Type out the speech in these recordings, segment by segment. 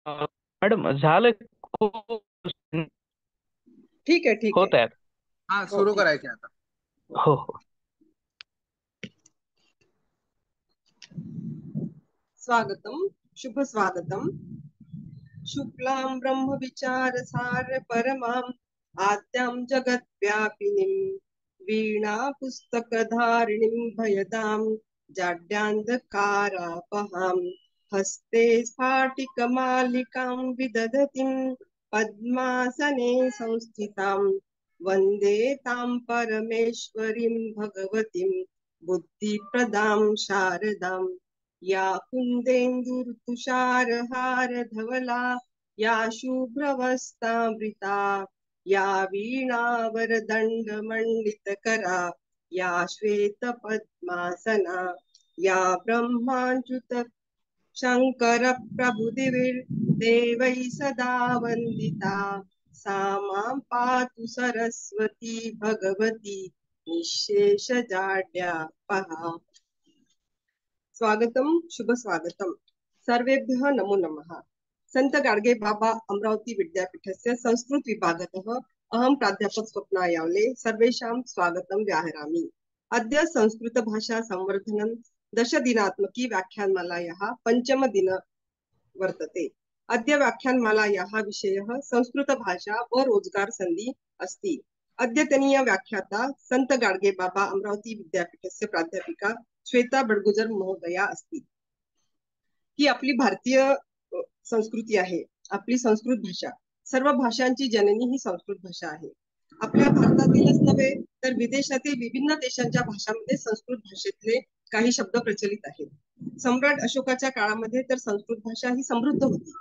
Madam झालं खूप ठीक आहे, ठीक आहे. होत आहेत. हा, हो, सुरू ठीक. करायचे आता. हो हो. स्वागतम, शुभ स्वागतम. शुक्लां ब्रह्म विचार सार परमां आद्यां जगत व्यापिनीं वीणा पुस्तक धारिणीं भयतां जाड्यान्धकारापहां हस्ते स्फाटिक मालिकां विदधतीं पद्मासने संस्थितां वन्दे तां परमेश्वरीं भगवतीं बुद्धिप्रदां शारदां या कुन्देन्दुर्तुषारहार धवला या शुभ्रवस्त्रावृता या वीणावरदण्डमण्डितकरा या श्वेतपद्मासना या ब्रह्माच्युत शङ्कर प्रभुदेवैः सदा वन्दिता सा मां पातु सरस्वती भगवती निःशेषजाड्यापहा. स्वागतम, शुभ स्वागतम. सर्वेभ्यः नमो नमः. संत गाडगे बाबा अमरावती विद्यापीठस्य संस्कृत विभागतः अहं प्राध्यापक स्वप्ना यावले सर्वेषां स्वागतं व्याहरामि. अद्य संस्कृत भाषा संवर्धनं दशदिनात्मकी व्याख्यानमालायाः पञ्चमदिन वर्तते. अद्य व्याख्यानमालायाः विषयः संस्कृत भाषा व रोजगार संधि अस्ति. अद्यतनीय व्याख्याता संत गाडगे बाबा अमरावती विद्यापीठस्य प्राध्यापिका श्वेता बडगुजर महोदया अस्ति. ही आपली भारतीय संस्कृती आहे. आपली संस्कृत भाषा, सर्व भाषांची जननी ही संस्कृत भाषा आहे. आपल्या भारतातीलच नव्हे तर विदेशातील विभिन्न देशांच्या भाषांमध्ये संस्कृत भाषेतले काही शब्द प्रचलित आहेत. सम्राट अशोकाच्या काळामध्ये तर संस्कृत भाषा ही समृद्ध होती.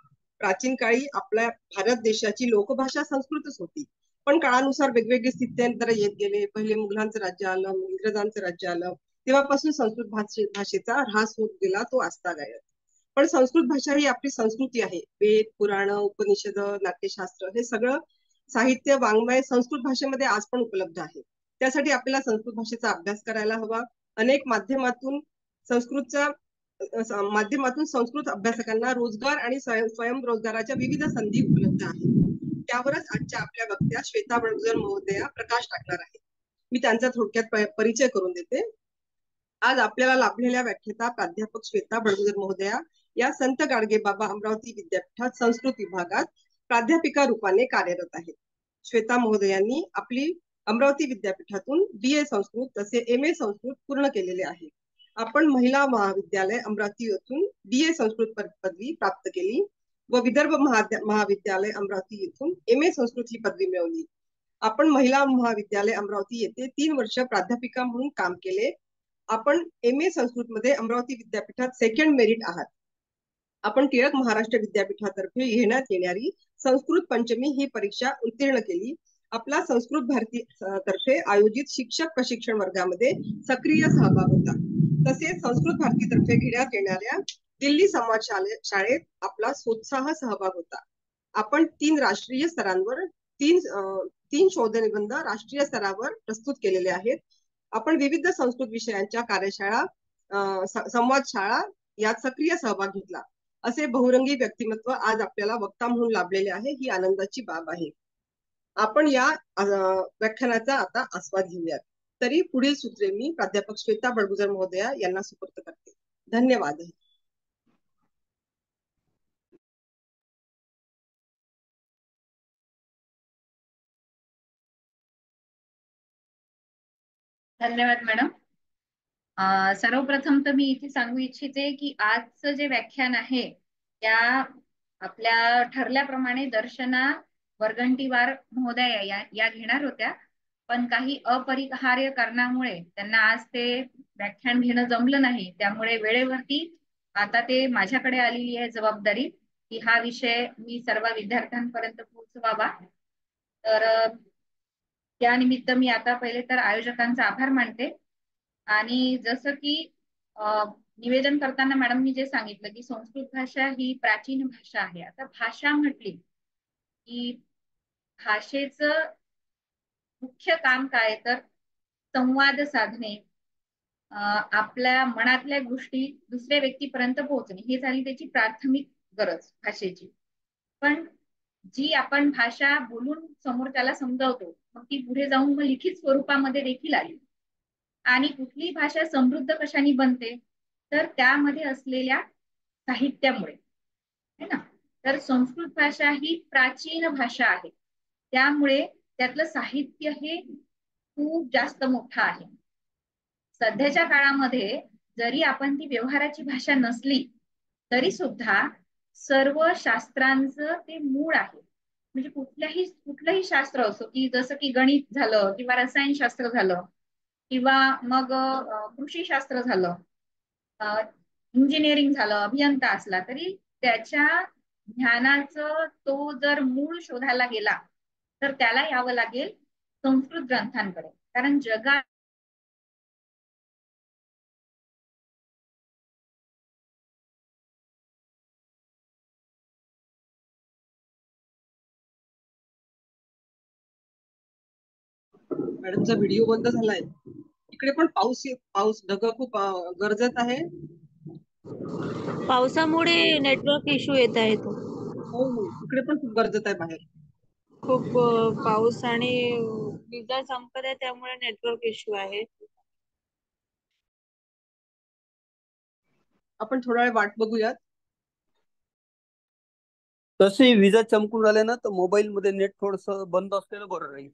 प्राचीन काळी आपल्या भारत देशाची लोकभाषा संस्कृतच होती. पण काळानुसार वेगवेगळे स्थित्यंतर येत गेले. पहिले मुघलांचं राज्य आलं, इंग्रजांचं राज्य आलं, तेव्हापासून संस्कृत भाषेचा ऱ्हास होत गेला, तो आजतागायत. पण संस्कृत भाषा ही आपली संस्कृती आहे. वेद, पुराण, उपनिषद, नाट्यशास्त्र हे सगळं साहित्य, वाङ्मय संस्कृत भाषेमध्ये आज पण उपलब्ध आहे. त्यासाठी आपल्याला संस्कृत भाषेचा अभ्यास करायला हवा. अनेक माध्यमातून संस्कृत अभ्यासकांना रोजगार आणि स्वयंरोजगाराच्या विविध संधी उपलब्ध आहेत. त्यावरच आजच्या आपल्या वक्त्या श्वेता बडगुजर महोदया प्रकाश टाकणार आहेत. मी त्यांचा थोडक्यात परिचय करून देते. आज आपल्याला लाभलेल्या व्याख्याता प्राध्यापक श्वेता बडगुजर महोदया या संत गाडगे बाबा अमरावती विद्यापीठात संस्कृत विभागात प्राध्यापिका रूपाने कार्यरत आहेत. श्वेता महोदयांनी आपली अमरावती विद्यापीठातून BA संस्कृत तसे MA संस्कृत पूर्ण केलेले आहे. आपण महिला महाविद्यालय अमरावती येथून BA संस्कृत पदवी प्राप्त केली व विदर्भ महाविद्यालय अमरावती येथून MA संस्कृत ही पदवी मिळवली. आपण महिला महाविद्यालय अमरावती येथे 3 वर्ष प्राध्यापिका म्हणून काम केले. आपण MA संस्कृत मध्ये अमरावती विद्यापीठात सेकंड मेरिट आहात. आपण टिळक महाराष्ट्र विद्यापीठातर्फे घेण्यात येणारी संस्कृत पंचमी ही परीक्षा उत्तीर्ण केली. आपला संस्कृत भारती तर्फे आयोजित शिक्षक प्रशिक्षण वर्गामध्ये सक्रिय सहभाग होता. तसेच संस्कृत भारती तर्फे घेण्यात येणाऱ्या दिल्ली संवाद शाळेत आपला सोत्साह सहभाग होता. आपण 3 राष्ट्रीय स्तरांवर 3 शोधनिबंध राष्ट्रीय स्तरावर प्रस्तुत केलेले आहेत. आपण विविध संस्कृत विषयांच्या कार्यशाळा, संवाद शाळा यात सक्रिय सहभाग घेतला. असे बहुरंगी व्यक्तिमत्व आज आपल्याला वक्ता म्हणून लाभलेले आहे, ही आनंदाची बाब आहे. आपण या व्याख्यानाचा आता आस्वाद घेऊयात. तरी पुढील सूत्रे मी प्राध्यापक श्वेता बडगुजर महोदया यांना सुपूर्द करते. धन्यवाद. धन्यवाद मॅडम. सर्वप्रथम तर मी इथे सांगू इच्छिते की आजचं जे व्याख्यान आहे त्या आपल्या ठरल्याप्रमाणे दर्शना वर्गंटीवार महोदया या घेणार होत्या, पण काही अपरिहार्य कारणामुळे त्यांना आज ते व्याख्यान घेणं जमलं नाही. त्यामुळे वेळेवरती आता ते माझ्याकडे आलेली आहे जबाबदारी की हा विषय मी सर्व विद्यार्थ्यांपर्यंत पोहोचवावा. तर त्यानिमित्त मी आता पहिले तर आयोजकांचा आभार मानते. आणि जसं की निवेदन करताना मॅडमनी जे सांगितलं की संस्कृत भाषा ही प्राचीन भाषा आहे. आता भाषा म्हटली की भाषेचं मुख्य काम काय तर संवाद साधणे, आपल्या मनातल्या गोष्टी दुसऱ्या व्यक्तीपर्यंत पोहोचणे, ही झाली त्याची प्राथमिक गरज भाषेची. पण जी आपण भाषा बोलून समोरच्याला समजावतो मग ती पुढे जाऊन मग लिखित स्वरूपामध्ये देखील आली. आणि कुठली भाषा समृद्ध कशाने बनते तर त्यामध्ये असलेल्या साहित्यामुळे, है ना. तर संस्कृत भाषा ही प्राचीन भाषा आहे, त्यामुळे त्यातलं साहित्य हे खूप जास्त मोठं आहे. सध्याच्या काळामध्ये जरी आपण ती व्यवहाराची भाषा नसली तरी सुद्धा सर्व शास्त्रांचं ते मूळ आहे. म्हणजे कुठलंही शास्त्र असो, की जसं की गणित झालं किंवा रसायनशास्त्र झालं किंवा मग कृषीशास्त्र झालं, इंजिनिअरिंग झालं, अभियंता असला तरी त्याच्या ज्ञानाचं तो जर मूळ शोधायला गेला तर त्याला यावं लागेल संस्कृत ग्रंथांकडे. कारण जगात मॅडमचा व्हिडिओ बंद झालाय. इकडे पण पाऊस ढग खूप गरजत आहे. पावसामुळे नेटवर्क इश्यू येत आहे तो. हो हो, इकडे पण खूप गरजत आहे बाहेर. खूप पाऊस आणि विजा चमकत आहे त्यामुळे नेटवर्क इश्यू आहे. आपण थोडा वेळ वाट बघूयात. तसे विजा चमकून राहिले ना तर मोबाईल मध्ये नेट थोडस बंद असलेलं बरं राहील.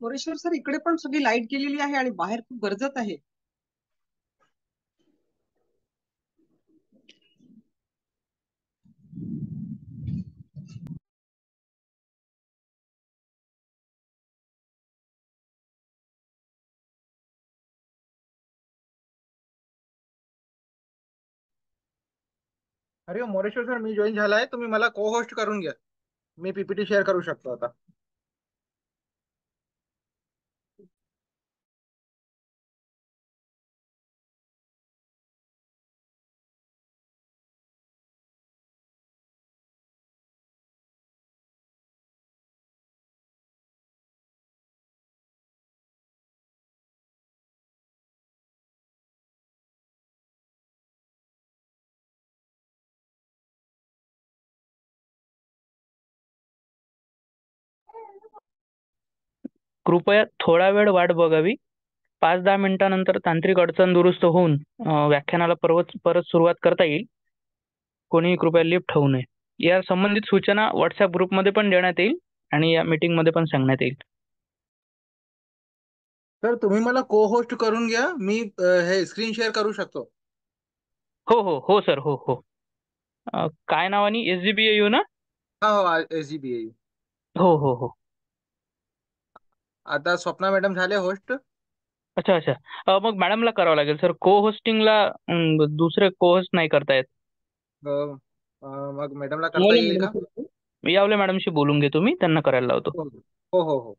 मोरेश्वर सर, इकडे पण सगळी लाईट गेलेली आहे आणि बाहेर खूप गरजत आहे. अरे मोरेश्वर सर, मी जॉईन झालाय. तुम्ही मला को होस्ट करून घ्या. मी पीपीटी शेअर करू शकतो आता. कृपया थोडा वेळ वाट बघावी. 5-10 मिनिटानंतर तांत्रिक अडचण दुरुस्त होऊन व्याख्यानाला परत सुरुवात करता येईल. कोणीही कृपया लिफ्ट होऊ नये. या संबंधित सूचना व्हॉट्सअप ग्रुपमध्ये पण देण्यात येईल आणि या मीटिंगमध्ये पण सांगण्यात येईल. सर तुम्ही मला को होस्ट करून घ्या, मी हे स्क्रीन शेअर करू शकतो. हो हो हो सर, हो हो. काय नावानी? SGBAU ना? हा हो, SGBA. हो हो हो. आता स्वप्ना मॅडम झाले होस्ट. अच्छा अच्छा. मग मॅडमला करावं लागेल सर. को होस्टिंगला दुसरे को होस्ट नाही करता येत. मग मॅडमला करता यावले येईल का? मॅडम, यावले मॅडमशी बोलून घेतो मी, त्यांना करायला लावतो. हो हो हो हो.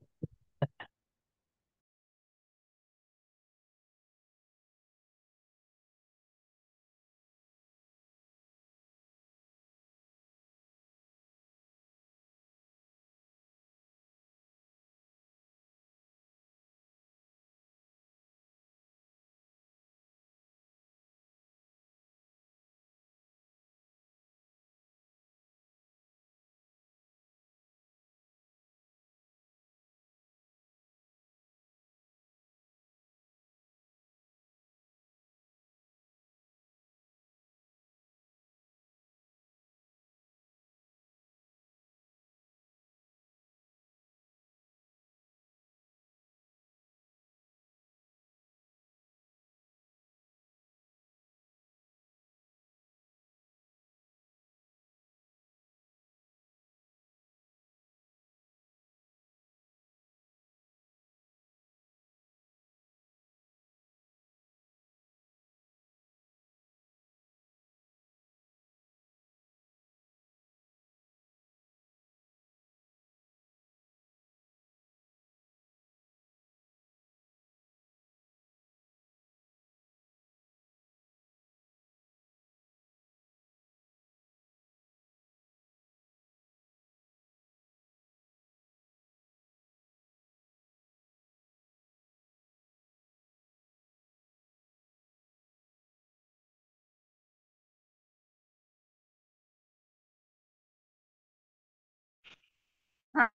हा,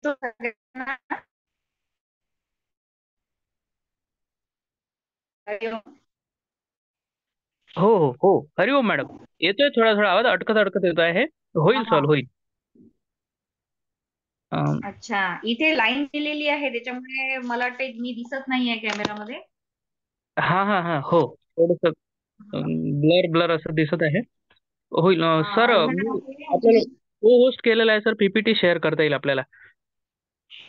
तो सगळ्यांना हरिओम. हो हो हो. हरिओम मॅडम. येतोय थोडा थोडा आवाज, अडकत अडकत येतो आहे. हा होईल हा. सॉल्व, होईल. अं, अच्छा, इथे लाईन केलेली आहे त्याच्यामुळे मला वाटते मी दिसत नाहीये कॅमेरामध्ये. हा हा हा. हो, थोडस ब्लर ब्लर असं दिसत आहे. होईल सर. मी आपल्याला अर्ध्या को होस्ट केलेला आहे सर. PPT शेअर करता येईल आपल्याला.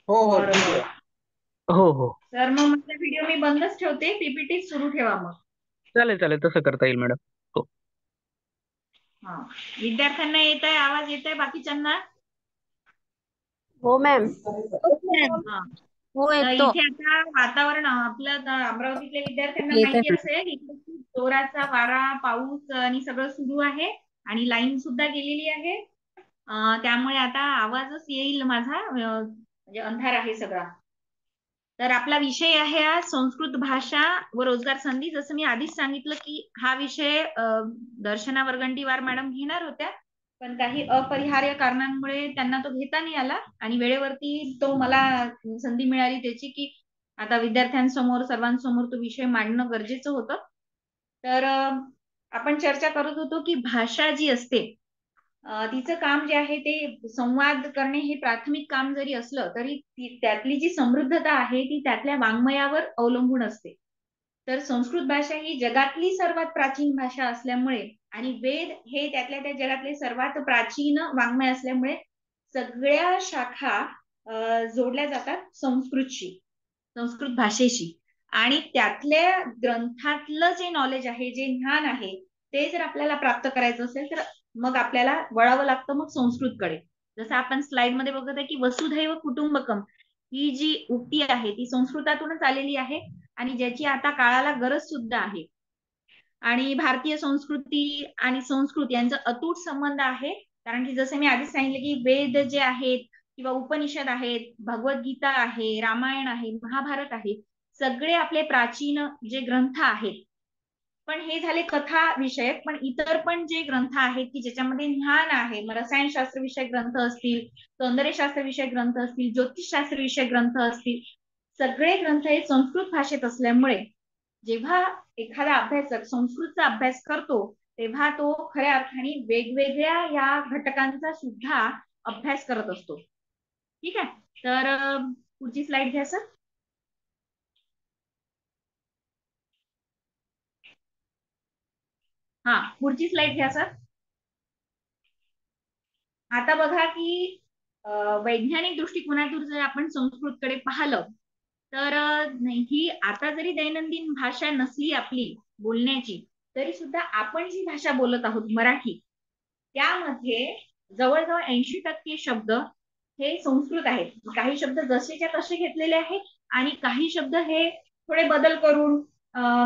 हो हो बरं ठीक आहे. बरं. हो हो. तर मग माझा व्हिडिओ मी बंदच ठेवते, पीपीटी सुरू ठेवा मग. चालेल चालेल, तसं करता येईल मॅडम. हो. हा, विद्यार्थ्यांना येत आहे, आवाज येत आहे बाकीच्यांना? हो मॅम. हा. हो तर येतो. इथे आता वातावरण आपलं अमरावतीतल्या विद्यार्थ्यांना येते माहिती असेल, इथे खूप जोराचा वारा, पाऊस आणि सगळं सुरू आहे आणि लाईन सुद्धा गेलेली आहे. त्यामुळे आता आवाजच येईल माझा, म्हणजे अंधार आहे सगळा. तर आपला विषय आहे आज संस्कृत भाषा व रोजगार संधी. जसं मी आधीच सांगितलं की हा विषय दर्शना वर्गंटीवार मॅडम घेणार होत्या, पण काही अपरिहार्य कारणांमुळे त्यांना तो घेता नाही आला आणि वेळेवरती तो मला संधी मिळाली त्याची, की आता विद्यार्थ्यांसमोर सर्वांसमोर तो विषय मांडणं गरजेचं होतं. तर आपण चर्चा करत होतो की भाषा जी असते तिचं काम जे आहे ते संवाद करणे हे प्राथमिक काम जरी असलं तरी त्यातली जी समृद्धता आहे ती त्यातल्या वाङ्मयावर अवलंबून असते. तर संस्कृत भाषा ही जगातली सर्वात प्राचीन भाषा असल्यामुळे आणि वेद हे त्यातल्या त्या जगातले सर्वात प्राचीन वाङ्मय असल्यामुळे सगळ्या शाखा जोडल्या जातात संस्कृतशी, संस्कृत भाषेशी. आणि त्यातल्या ग्रंथातलं जे नॉलेज आहे, जे ज्ञान आहे, ते जर आपल्याला प्राप्त करायचं असेल तर मग आपल्याला वळावं लागतं मग संस्कृतकडे. जसं आपण स्लाइड मध्ये बघत आहे की वसुधैव कुटुंबकम ही जी उक्ती आहे ती संस्कृतातूनच आलेली आहे आणि ज्याची आता काळाला गरज सुद्धा आहे. आणि भारतीय संस्कृती आणि संस्कृत यांचा अतूट संबंध आहे, कारण की जसं मी आधीच सांगितलं की वेद जे आहेत किंवा उपनिषद आहेत, भगवद्गीता आहे, रामायण आहे, महाभारत आहे, सगळे आपले प्राचीन जे ग्रंथ आहेत. पण हे झाले कथा विषयक, पण इतर पण जे ग्रंथ आहेत की ज्याच्यामध्ये ज्ञान आहे, मग रसायनशास्त्र विषयक ग्रंथ असतील, सौंदर्यशास्त्र विषयक ग्रंथ असतील, ज्योतिषशास्त्र विषयक ग्रंथ असतील, सगळे ग्रंथ हे संस्कृत भाषेत असल्यामुळे जेव्हा एखादा अभ्यासक संस्कृतचा अभ्यास करतो तेव्हा तो खऱ्या अर्थाने वेगवेगळ्या या घटकांचा सुद्धा अभ्यास करत असतो. ठीक आहे, तर पुढची स्लाइड घ्या सर. हा, पुढची स्लाइड घ्या सर. आता बघा की वैज्ञानिक दृष्टिकोनातून जर आपण संस्कृतकडे पाहिलं तर ही आता जरी दैनंदिन भाषा नसली आपली बोलण्याची, तरी सुद्धा आपण जी भाषा बोलत आहोत मराठी, त्यामध्ये जवळजवळ 80% शब्द हे संस्कृत आहेत. काही शब्द जसेच्या तसे घेतलेले आहेत आणि काही शब्द हे थोडे बदल करून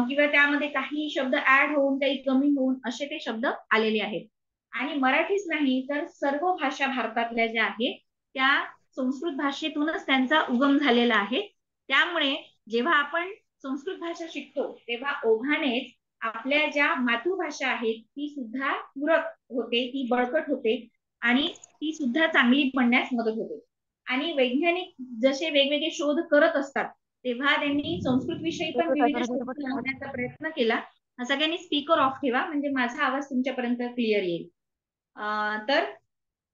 किंवा त्यामध्ये काही शब्द ऍड होऊन काही कमी होऊन असे ते शब्द आलेले आहेत. आणि मराठीच नाही तर सर्व भाषा भारतातल्या ज्या आहेत त्या संस्कृत भाषेतूनच त्यांचा उगम झालेला आहे. त्यामुळे जेव्हा आपण संस्कृत भाषा शिकतो तेव्हा ओघानेच आपल्या ज्या मातृभाषा आहेत ती सुद्धा पूरक होते, ती बळकट होते आणि ती सुद्धा चांगली बनण्यास मदत होते. आणि वैज्ञानिक जसे वेगवेगळे शोध करत असतात तेव्हा त्यांनी संस्कृत विषयी पण विविध शोध लावण्याचा प्रयत्न केला. सगळ्यांनी स्पीकर ऑफ ठेवा म्हणजे माझा आवाज तुमच्यापर्यंत क्लिअर येईल. तर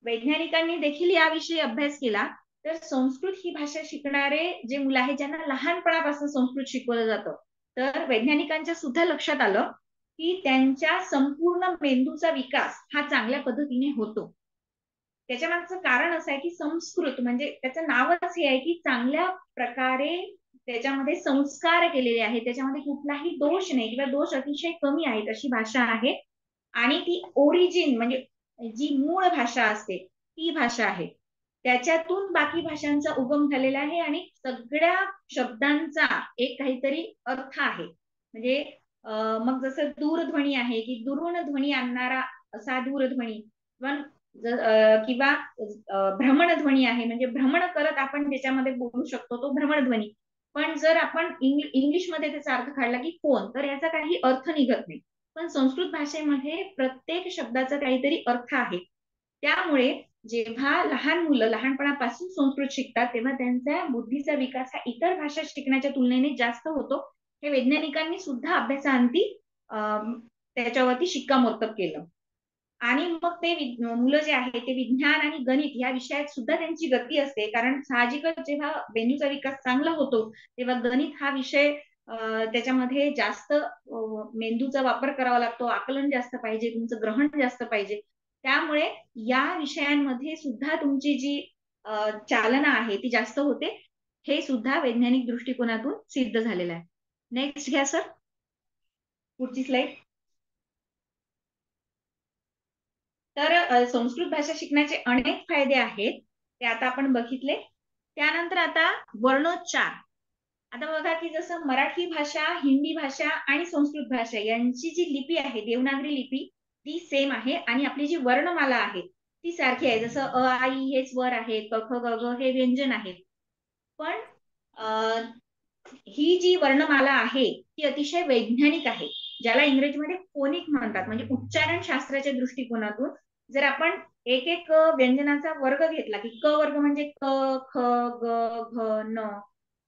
वैज्ञानिकांनी देखील याविषयी अभ्यास केला. तर संस्कृत ही भाषा शिकणारे जे मुलं आहेत ज्यांना लहानपणापासून संस्कृत शिकवलं जातं, तर वैज्ञानिकांच्या सुद्धा लक्षात आलं की त्यांच्या संपूर्ण मेंदूचा विकास हा चांगल्या पद्धतीने होतो. त्याच्या मागचं कारण असं आहे की संस्कृत म्हणजे त्याचं नावच हे आहे की चांगल्या प्रकारे त्याच्यामध्ये संस्कार केलेले आहेत, त्याच्यामध्ये कुठलाही दोष नाही किंवा दोष अतिशय कमी आहेत अशी भाषा आहे. आणि ती ओरिजिन म्हणजे जी मूळ भाषा असते ती भाषा आहे. त्याच्यातून बाकी भाषांचा उगम झालेला आहे आणि सगळ्या शब्दांचा एक काहीतरी अर्थ आहे. म्हणजे मग जसं दूरध्वनी आहे की दुरून ध्वनी आणणारा असा दूरध्वनी, किंवा भ्रमणध्वनी आहे म्हणजे भ्रमण करत आपण त्याच्यामध्ये बोलू शकतो तो भ्रमणध्वनी. पण जर आपण इंग्लिशमध्ये त्याचा अर्थ काढला की फोन, तर याचा काही अर्थ निघत नाही. पण संस्कृत भाषेमध्ये प्रत्येक शब्दाचा काहीतरी अर्थ आहे. त्यामुळे जेव्हा लहान मुलं लहानपणापासून संस्कृत शिकतात तेव्हा त्यांचा बुद्धीचा विकास हा इतर भाषा शिकण्याच्या तुलनेने जास्त होतो. हे वैज्ञानिकांनी सुद्धा अभ्यासाअंती त्याच्यावरती शिक्कामोर्तब केलं. आणि मग ते मुलं जे आहे ते विज्ञान आणि गणित या विषयात सुद्धा त्यांची गती असते. कारण साहजिकच जेव्हा मेंदूचा विकास चांगला होतो तेव्हा गणित हा विषय त्याच्यामध्ये जास्त मेंदूचा वापर करावा लागतो, आकलन जास्त पाहिजे, तुमचं ग्रहण जास्त पाहिजे. त्यामुळे या विषयांमध्ये सुद्धा तुमची जी चालना आहे ती जास्त होते. हे सुद्धा वैज्ञानिक दृष्टिकोनातून सिद्ध झालेलं आहे. नेक्स्ट घ्या सर, पुढची स्लाइड. तर संस्कृत भाषा शिकण्याचे अनेक फायदे आहेत ते आता आपण बघितले. त्यानंतर आता वर्णोच्चार. आता बघा की जसं मराठी भाषा, हिंदी भाषा आणि संस्कृत भाषा यांची जी लिपी आहे देवनागरी लिपी ती सेम आहे आणि आपली जी वर्णमाला आहे ती सारखी आहे. जसं अ आ इ हे स्वर आहे, क ख ग घ हे व्यंजन आहे. पण ही जी वर्णमाला आहे ती अतिशय वैज्ञानिक आहे, ज्याला इंग्रजीमध्ये फोनिक म्हणतात. म्हणजे उच्चारण शास्त्राच्या दृष्टिकोनातून जर आपण एक एक व्यंजनाचा वर्ग घेतला की क वर्ग म्हणजे क ख ग घ न,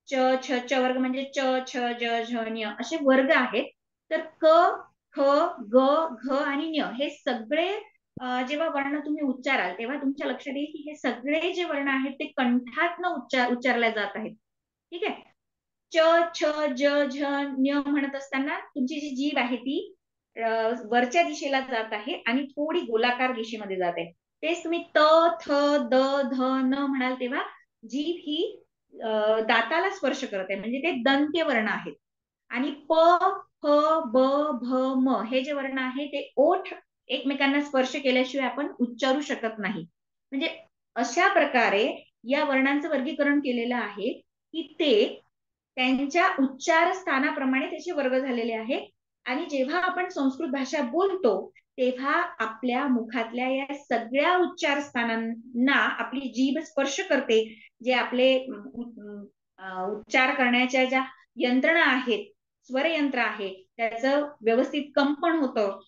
च छ च वर्ग म्हणजे च छ ज झ ञ असे वर्ग आहेत. तर क ख ग घ आणि ञ हे सगळे जेव्हा वर्ण तुम्ही उच्चाराल तेव्हा तुमच्या लक्षात येईल की हे सगळे जे वर्ण आहेत ते कंठातनं उच्चारल्या जात आहेत. ठीक आहे. च छ ज झ ञ म्हणत असताना तुमची जी जीभ आहे ती वरच्या दिशेला जात आहे आणि थोडी गोलाकार दिशेमध्ये जात आहे. तेच तुम्ही त थ द ध न म्हणाल तेव्हा जीभ ही दाताला स्पर्श करत आहे म्हणजे ते दंत्य वर्ण आहेत. आणि प फ ब भ म हे जे वर्ण आहे ते ओठ एकमेकांना स्पर्श केल्याशिवाय आपण उच्चारू शकत नाही. म्हणजे अशा प्रकारे या वर्णांचं वर्गीकरण केलेलं आहे की ते त्यांच्या उच्चार स्थानाप्रमाणे त्याचे वर्ग झालेले आहे. आणि जेव्हा आपण संस्कृत भाषा बोलतो तेव्हा आपल्या मुखातल्या या सगळ्या उच्चार स्थानांना आपली जीभ स्पर्श करते. जे आपले उच्चार करण्याच्या ज्या यंत्रणा आहेत, स्वरयंत्र आहे, त्याचं व्यवस्थित कंपन होतं,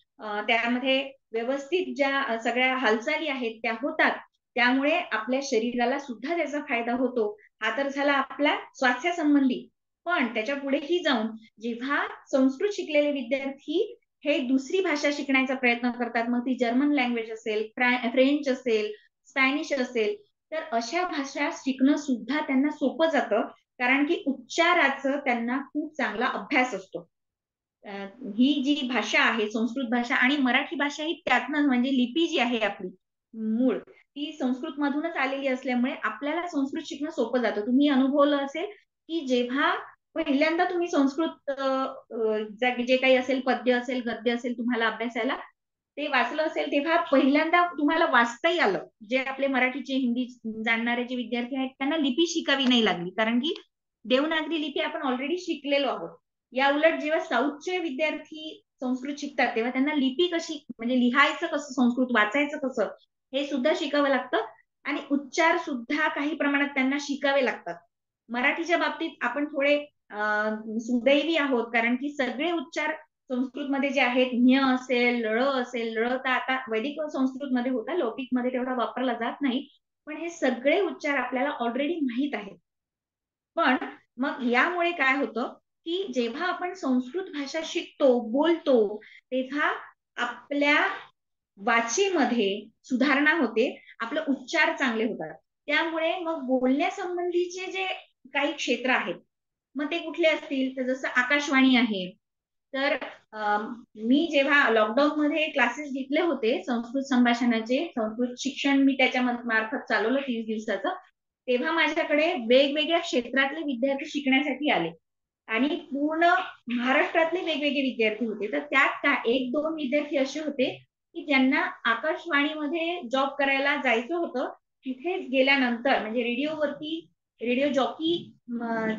त्यामध्ये व्यवस्थित ज्या सगळ्या हालचाली आहेत त्या होतात. त्यामुळे आपल्या शरीराला सुद्धा त्याचा फायदा होतो. हा तर झाला आपला स्वास्थ्यासंबंधी. पण त्याच्या पुढेही जाऊन जेव्हा संस्कृत शिकलेले विद्यार्थी हे दुसरी भाषा शिकण्याचा प्रयत्न करतात, मग ती जर्मन लँग्वेज असेल, फ्रेंच असेल, स्पॅनिश असेल, तर अशा भाषा शिकणं सुद्धा त्यांना सोपं जातं, कारण की उच्चाराचं त्यांना खूप चांगला अभ्यास असतो. ही जी भाषा आहे संस्कृत भाषा आणि मराठी भाषा ही त्यातनं, म्हणजे लिपी जी आहे आपली मूळ ती संस्कृत मधूनच आलेली असल्यामुळे आपल्याला संस्कृत शिकणं सोपं जातं. तुम्ही अनुभवलं असेल की जेव्हा पहिल्यांदा तुम्ही संस्कृत जे काही असेल, पद्य असेल, गद्य असेल, तुम्हाला अभ्यासाला ते वाचलं असेल, तेव्हा पहिल्यांदा तुम्हाला वाचताही आलं. जे आपले मराठीचे, हिंदी जाणणारे जे विद्यार्थी आहेत त्यांना लिपी शिकावी नाही लागली, कारण की देवनागरी लिपी आपण ऑलरेडी शिकलेलो आहोत. या उलट जेव्हा साऊथचे विद्यार्थी संस्कृत शिकतात तेव्हा त्यांना लिपी कशी, म्हणजे लिहायचं कसं, संस्कृत वाचायचं कसं, हे सुद्धा शिकावं लागतं आणि उच्चार सुद्धा काही प्रमाणात त्यांना शिकावे लागतात. मराठीच्या बाबतीत आपण थोडे सुदैवी आहोत, कारण की सगळे उच्चार संस्कृतमध्ये जे आहेत, ज्ञ असेल, ळ असेल, ळ तर आता वैदिक संस्कृतमध्ये होता, लौकिकमध्ये तेवढा वापरला जात नाही, पण हे सगळे उच्चार आपल्याला ऑलरेडी माहीत आहेत. पण मग यामुळे काय होतं की जेव्हा आपण संस्कृत भाषा शिकतो, बोलतो, तेव्हा आपल्या वाचीमध्ये सुधारणा होते, आपले उच्चार चांगले होतात. त्यामुळे मग बोलण्यासंबंधीचे जे काही क्षेत्र आहेत, मग ते कुठले असतील, तर जसं आकाशवाणी आहे. तर मी जेव्हा लॉकडाऊन मध्ये क्लासेस घेतले होते संस्कृत संभाषणाचे, संस्कृत शिक्षण मी त्याच्या मार्फत चालवलं 30 दिवसाचं, तेव्हा माझ्याकडे वेगवेगळ्या क्षेत्रातले विद्यार्थी शिकण्यासाठी आले आणि पूर्ण महाराष्ट्रातले वेगवेगळे विद्यार्थी होते. तर त्यात एक दोन विद्यार्थी असे होते की ज्यांना आकाशवाणीमध्ये जॉब करायला जायचं होतं. तिथे गेल्यानंतर, म्हणजे रेडिओवरती रेडिओ जॉकी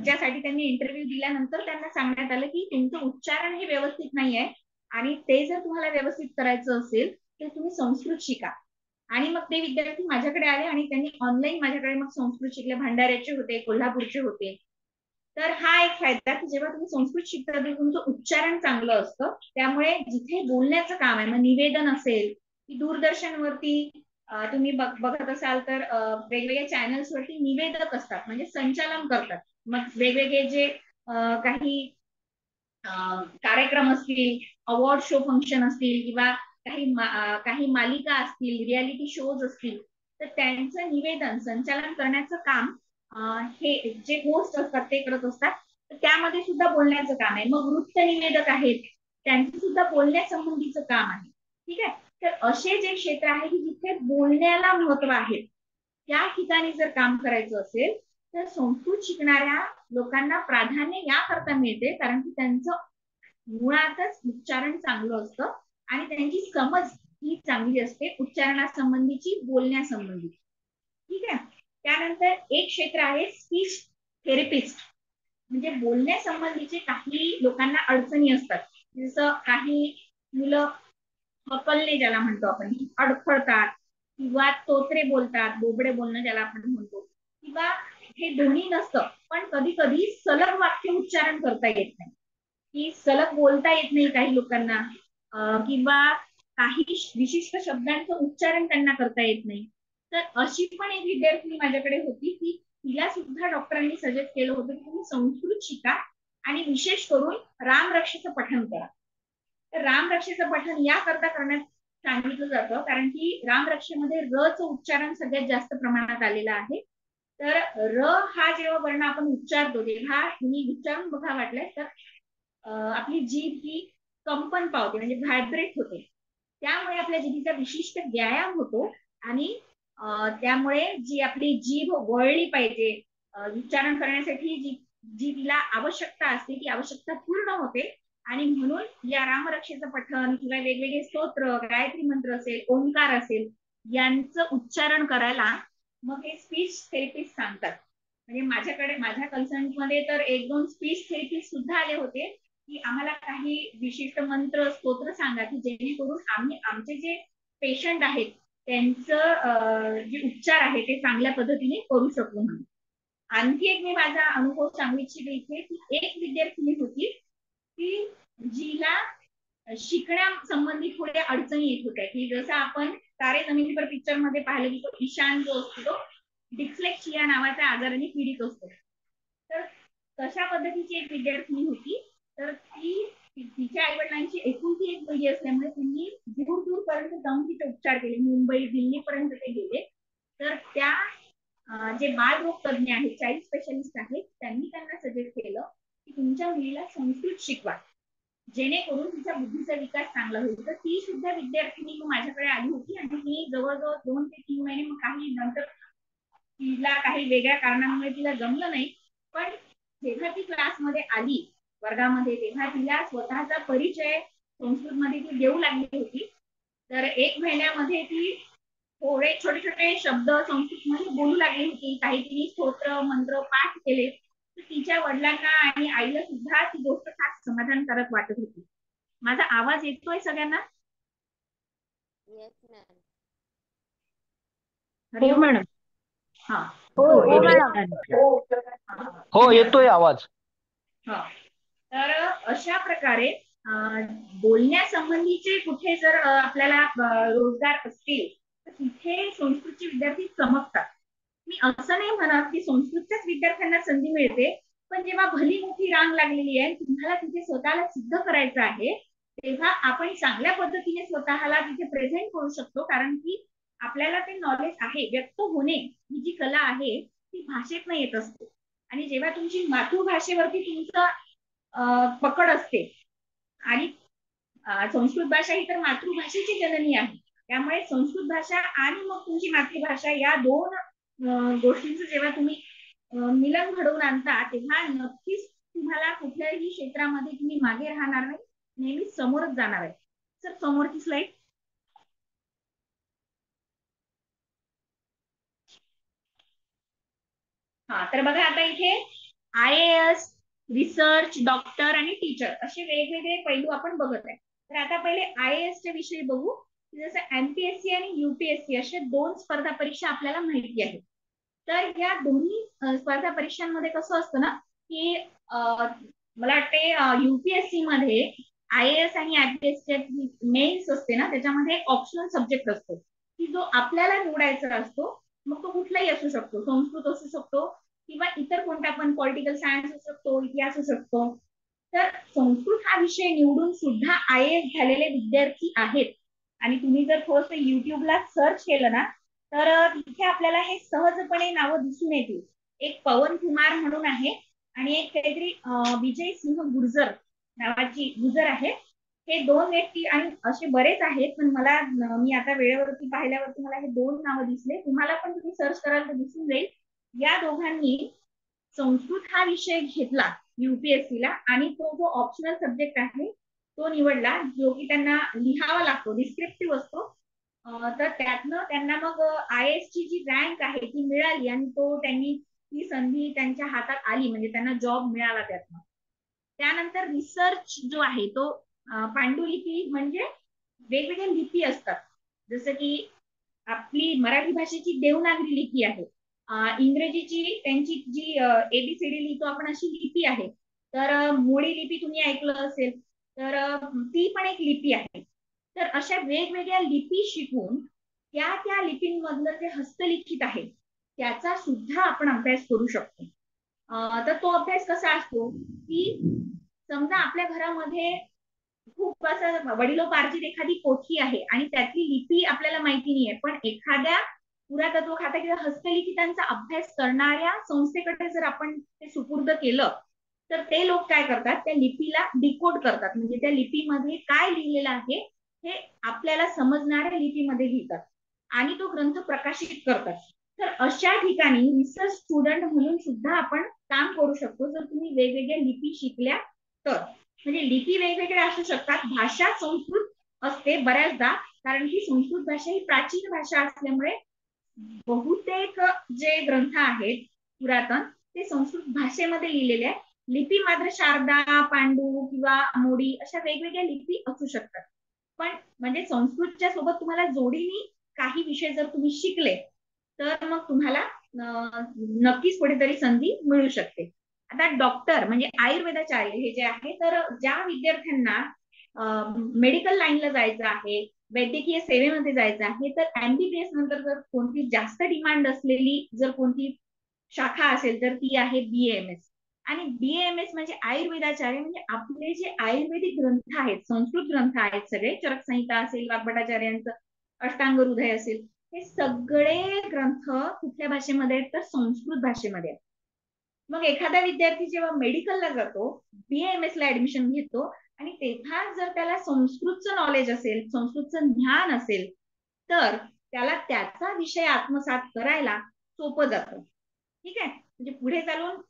ज्यासाठी त्यांनी इंटरव्ह्यू दिल्यानंतर त्यांना सांगण्यात आलं की तुमचं उच्चारण हे व्यवस्थित नाही आहे आणि ते जर तुम्हाला व्यवस्थित करायचं असेल तर तुम्ही संस्कृत शिका. आणि मग ते विद्यार्थी माझ्याकडे आले आणि त्यांनी ऑनलाईन माझ्याकडे मग संस्कृत शिकले. भंडाऱ्याचे होते, कोल्हापूरचे होते. तर हा एक फायदा की जेव्हा तुम्ही संस्कृत शिकता तर तुमचं उच्चारण चांगलं असतं. त्यामुळे जिथे बोलण्याचं काम आहे, मग निवेदन असेल की दूरदर्शनवरती तुम्ही बघत असाल तर वेगवेगळ्या चॅनल्सवरती निवेदक असतात, म्हणजे संचालन करतात. मग वेगवेगळे जे काही कार्यक्रम असतील, अवॉर्ड शो फंक्शन असतील किंवा काही मालिका असतील, रियालिटी शोज असतील, तर त्यांचं निवेदन, संचालन करण्याचं काम हे जे होस्ट असतात ते करत असतात. तर त्यामध्ये सुद्धा बोलण्याचं काम आहे. मग वृत्त निवेदक आहेत, त्यांचं सुद्धा बोलण्यासंबंधीचं काम आहे. ठीक आहे. तर असे जे क्षेत्र आहे की जिथे बोलण्याला महत्व आहे, त्या ठिकाणी जर काम करायचं असेल तर संस्कृत शिकणाऱ्या लोकांना प्राधान्य याकरता मिळते, कारण की त्यांचं मुळातच उच्चारण चांगलं असतं आणि त्यांची समज ही चांगली असते उच्चारणासंबंधीची, बोलण्यासंबंधी. ठीक आहे. त्यानंतर एक क्षेत्र आहे स्पीच थेरपिस्ट, म्हणजे बोलण्यासंबंधीचे काही लोकांना अडचणी असतात. जसं काही मुलं हकलणे ज्याला म्हणतो आपण, अडखळतात किंवा तोत्रे बोलतात, बोबडे बोलणं ज्याला आपण म्हणतो, किंवा हे दोन्ही नसतं, पण कधी कधी सलग वाक्य उच्चारण करता येत नाही, की सलग बोलता येत नाही काही लोकांना, किंवा काही विशिष्ट शब्दांचं उच्चारण त्यांना करता येत नाही. तर अशी पण एक विद्यार्थी माझ्याकडे होती की तिला सुद्धा डॉक्टरांनी सजेस्ट केलं होतं की तुम्ही संस्कृत शिका आणि विशेष करून रामरक्षेचं पठण करा. तर रामरक्षेचं पठण याकरता करण्यात सांगितलं जातं कारण की रामरक्षेमध्ये र चं उच्चारण सगळ्यात जास्त प्रमाणात आलेलं आहे. तर र हा जेव्हा वर्ण आपण उच्चारतो तेव्हा तुम्ही उच्चारून बघा वाटलंय तर आपली जीभ ही कंपन पावते, म्हणजे व्हायब्रेट होते. त्यामुळे आपल्या जिभेचा विशिष्ट व्यायाम होतो आणि त्यामुळे जी आपली जीभ वळली पाहिजे उच्चारण करण्यासाठी, जी जीभला आवश्यकता असते ती आवश्यकता पूर्ण होते. आणि म्हणून या रामरक्षेचं पठण किंवा वेगवेगळे स्तोत्र, गायत्री मंत्र असेल, ओंकार असेल, यांचं उच्चारण करायला मग हे स्पीच थेरपिस्ट सांगतात. म्हणजे माझ्या कन्सल्टमध्ये तर एक दोन स्पीच थेरपिस्ट सुद्धा आले होते की आम्हाला काही विशिष्ट मंत्र, स्तोत्र सांगा की जेणेकरून आम्ही आमचे जे पेशंट आहेत त्यांचं जे उपचार आहे ते चांगल्या पद्धतीने करू शकू म्हणून. आणखी एक मी माझा अनुभव सांगू इच्छिते इथे की एक विद्यार्थिनी होती की जिला शिकण्यासंबंधी थोड्या अडचणी येत होत्या, की जसं आपण तारे जमिनी पर पिक्चर मध्ये पाहिलं की तो ईशान जो असतो तो डिस्लेक्सिया नावाच्या आजाराने पीडित असतो. तर तशा पद्धतीची एक विद्यार्थिनी होती. तर ती तिच्या आई वडिलांची एकुलती एक मुलगी असल्यामुळे त्यांनी दूर दूर पर्यंत जाऊन तिचे उपचार केले. मुंबई दिल्ली पर्यंत ते गेले. तर त्या जे बालरोग तज्ञ आहेत, चाइल्ड स्पेशलिस्ट आहेत, त्यांनी त्यांना सजेस्ट केलं की तुमच्या मुलीला संस्कृत शिकवा जेणेकरून तिचा बुद्धीचा विकास चांगला होईल. तर ती सुद्धा विद्यार्थिनी माझ्याकडे आली होती आणि ती जवळजवळ 2 ते 3 महिने, मग काही नंतर तिला काही वेगळ्या कारणामुळे तिला जमलं नाही. पण जेव्हा ती क्लासमध्ये आली वर्गामध्ये, तेव्हा तिला स्वतःचा परिचय संस्कृतमध्ये ती देऊ लागली होती. तर 1 महिन्यामध्ये ती थोडे छोटे छोटे शब्द संस्कृतमध्ये बोलू लागली होती. काही तिने स्तोत्र मंत्र पाठ केले. तर तिच्या वडिलांना आणि आईला सुद्धा ती गोष्ट फार समाधानकारक वाटत होती. माझा आवाज येतोय सगळ्यांना? हो मॅडम. हा. हो मॅडम. हो येतोय आवाज. हा. तर अशा प्रकारे बोलण्यासंबंधीचे कुठे जर आपल्याला रोजगार असतील तर तिथे संस्कृतचे विद्यार्थी चमकतात. मी असं नाही म्हणत की संस्कृतच्याच विद्यार्थ्यांना संधी मिळते, पण जेव्हा भली मोठी रांग लागलेली आहे, तुम्हाला तिथे स्वतःला सिद्ध करायचं आहे, तेव्हा आपण चांगल्या पद्धतीने स्वतःला तिथे प्रेझेंट करू शकतो. कारण की आपल्याला ते नॉलेज आहे. व्यक्त होणे ही जी कला आहे ती भाषेतनं येत असते. आणि जेव्हा तुमची मातृभाषेवरती तुमचं पकड असते, आणि संस्कृत भाषा ही तर मातृभाषेची जननी आहे, त्यामुळे संस्कृत भाषा आणि मग तुमची मातृभाषा या 2 गोष्टींचं जेव्हा तुम्ही मिलन घडवून आणता, तेव्हा नक्कीच तुम्हाला कुठल्याही क्षेत्रामध्ये तुम्ही मागे राहणार नाही, नेहमी समोरच जाणार आहे. सर समोरची स्लाइड. हा. तर बघा आता इथे IAS, रिसर्च, डॉक्टर आणि टीचर असे वेगवेगळे पैलू आपण बघत आहे. तर आता पहिले IAS च्या विषयी बघू. जसं MPSC आणि UPSC असे 2 स्पर्धा परीक्षा आपल्याला माहिती आहेत. तर या दोन्ही स्पर्धा परीक्षांमध्ये कसं असतं ना की मला वाटते UPSC मध्ये IAS आणि MPSC मेन्स असते ना, त्याच्यामध्ये ऑप्शनल सब्जेक्ट असतो की जो आपल्याला निवडायचा असतो. मग तो कुठलाही असू शकतो, संस्कृत असू शकतो किंवा इतर कोणता पण, पॉलिटिकल सायन्स असू शकतो, इतिहास असू शकतो. तर संस्कृत हा विषय निवडून सुद्धा IAS झालेले विद्यार्थी आहेत. आणि तुम्ही जर थोडंसं युट्यूबला सर्च केलं ना तर तिथे आपल्याला हे सहजपणे नावं दिसून येतील. एक पवन कुमार म्हणून आहे आणि एक काहीतरी विजय सिंह गुर्जर नावाची गुजर आहे. हे 2 व्यक्ती आणि असे बरेच आहेत, पण मला मी आता वेळेवरती पाहिल्यावरती मला हे 2 नावं दिसले. तुम्हाला पण तुम्ही सर्च कराल तर दिसून जाईल. या दोघांनी संस्कृत हा विषय घेतला UPSC ला आणि तो जो ऑप्शनल सब्जेक्ट आहे तो निवडला, जो की त्यांना लिहावा लागतो, डिस्क्रिप्टिव्ह असतो. तर त्यातनं त्यांना मग IAS ची जी रँक आहे ती मिळाली आणि त्यांनी ती संधी त्यांच्या हातात आली, म्हणजे त्यांना जॉब मिळाला त्यातनं. त्यानंतर रिसर्च जो आहे तो पांडुलिपी म्हणजे वेगवेगळ्या लिपी असतात. जसं की आपली मराठी भाषेची देवनागरी लिपी आहे, इंग्रजीची त्यांची जी ABCD लिहितो आपण अशी लिपी आहे. तर मोडी लिपी तुम्ही ऐकलं असेल, तर ती पण एक लिपी आहे. तर अशा वेगवेगळ्या लिपी शिकून त्या लिपींमधलं जे हस्तलिखित आहे त्याचा सुद्धा आपण अभ्यास करू शकतो. तर तो अभ्यास कसा असतो की समजा आपल्या घरामध्ये खूप असं वडिलोपार्जित एखादी पोथी आहे आणि त्यातली लिपी आपल्याला माहिती नाहीये, पण एखाद्या पुरातत्व खाता किंवा हस्तलिखितांचा अभ्यास करणाऱ्या संस्थेकडे जर आपण ते सुपूर्द केलं तर ते लोक काय करतात, त्या लिपीला डिकोड करतात. म्हणजे त्या लिपीमध्ये काय लिहिलेलं आहे हे आपल्याला समजणाऱ्या लिपीमध्ये लिहितात आणि तो ग्रंथ प्रकाशित करतात. तर अशा ठिकाणी रिसर्च स्टुडंट म्हणून सुद्धा आपण काम करू शकतो जर तुम्ही वेगवेगळ्या लिपी शिकल्या तर. म्हणजे लिपी वेगवेगळ्या असू शकतात. भाषा संस्कृत असते बऱ्याचदा, कारण की संस्कृत भाषा ही प्राचीन भाषा असल्यामुळे बहुतेक जे ग्रंथ आहेत पुरातन ते संस्कृत भाषेमध्ये लिहिलेले आहेत. लिपी मात्र शारदा, पांडू किंवा मोडी अशा वेगवेगळ्या लिपी असू शकतात. पण म्हणजे संस्कृतच्या सोबत तुम्हाला जोडीने काही विषय जर तुम्ही शिकले तर मग तुम्हाला नक्कीच कुठेतरी संधी मिळू शकते. आता डॉक्टर म्हणजे आयुर्वेदाचार्य हे जे आहे, तर ज्या विद्यार्थ्यांना मेडिकल लाईनला जायचं आहे वैद्यकीय सेवेमध्ये जायचं आहे तर MBBS नंतर जर कोणती जास्त डिमांड असलेली जर कोणती शाखा असेल तर ती आहे BAMS. आणि BAMS म्हणजे आयुर्वेदाचार्य, म्हणजे आपले जे आयुर्वेदिक ग्रंथ आहेत, संस्कृत ग्रंथ आहेत सगळे, चरक संहिता असेल, वाग्भटाचार्यांचं अष्टांग हृदय असेल, हे सगळे ग्रंथ कुठल्या भाषेमध्ये आहेत तर संस्कृत भाषेमध्ये आहेत. मग एखादा विद्यार्थी जेव्हा मेडिकलला जातो, BAMS ला ऍडमिशन घेतो आणि तेव्हा जर त्याला संस्कृतचं नॉलेज असेल, संस्कृतचं ज्ञान असेल, तर त्याला त्याचा विषय आत्मसात करायला सोपं जातं. ठीक आहे, म्हणजे पुढे चालून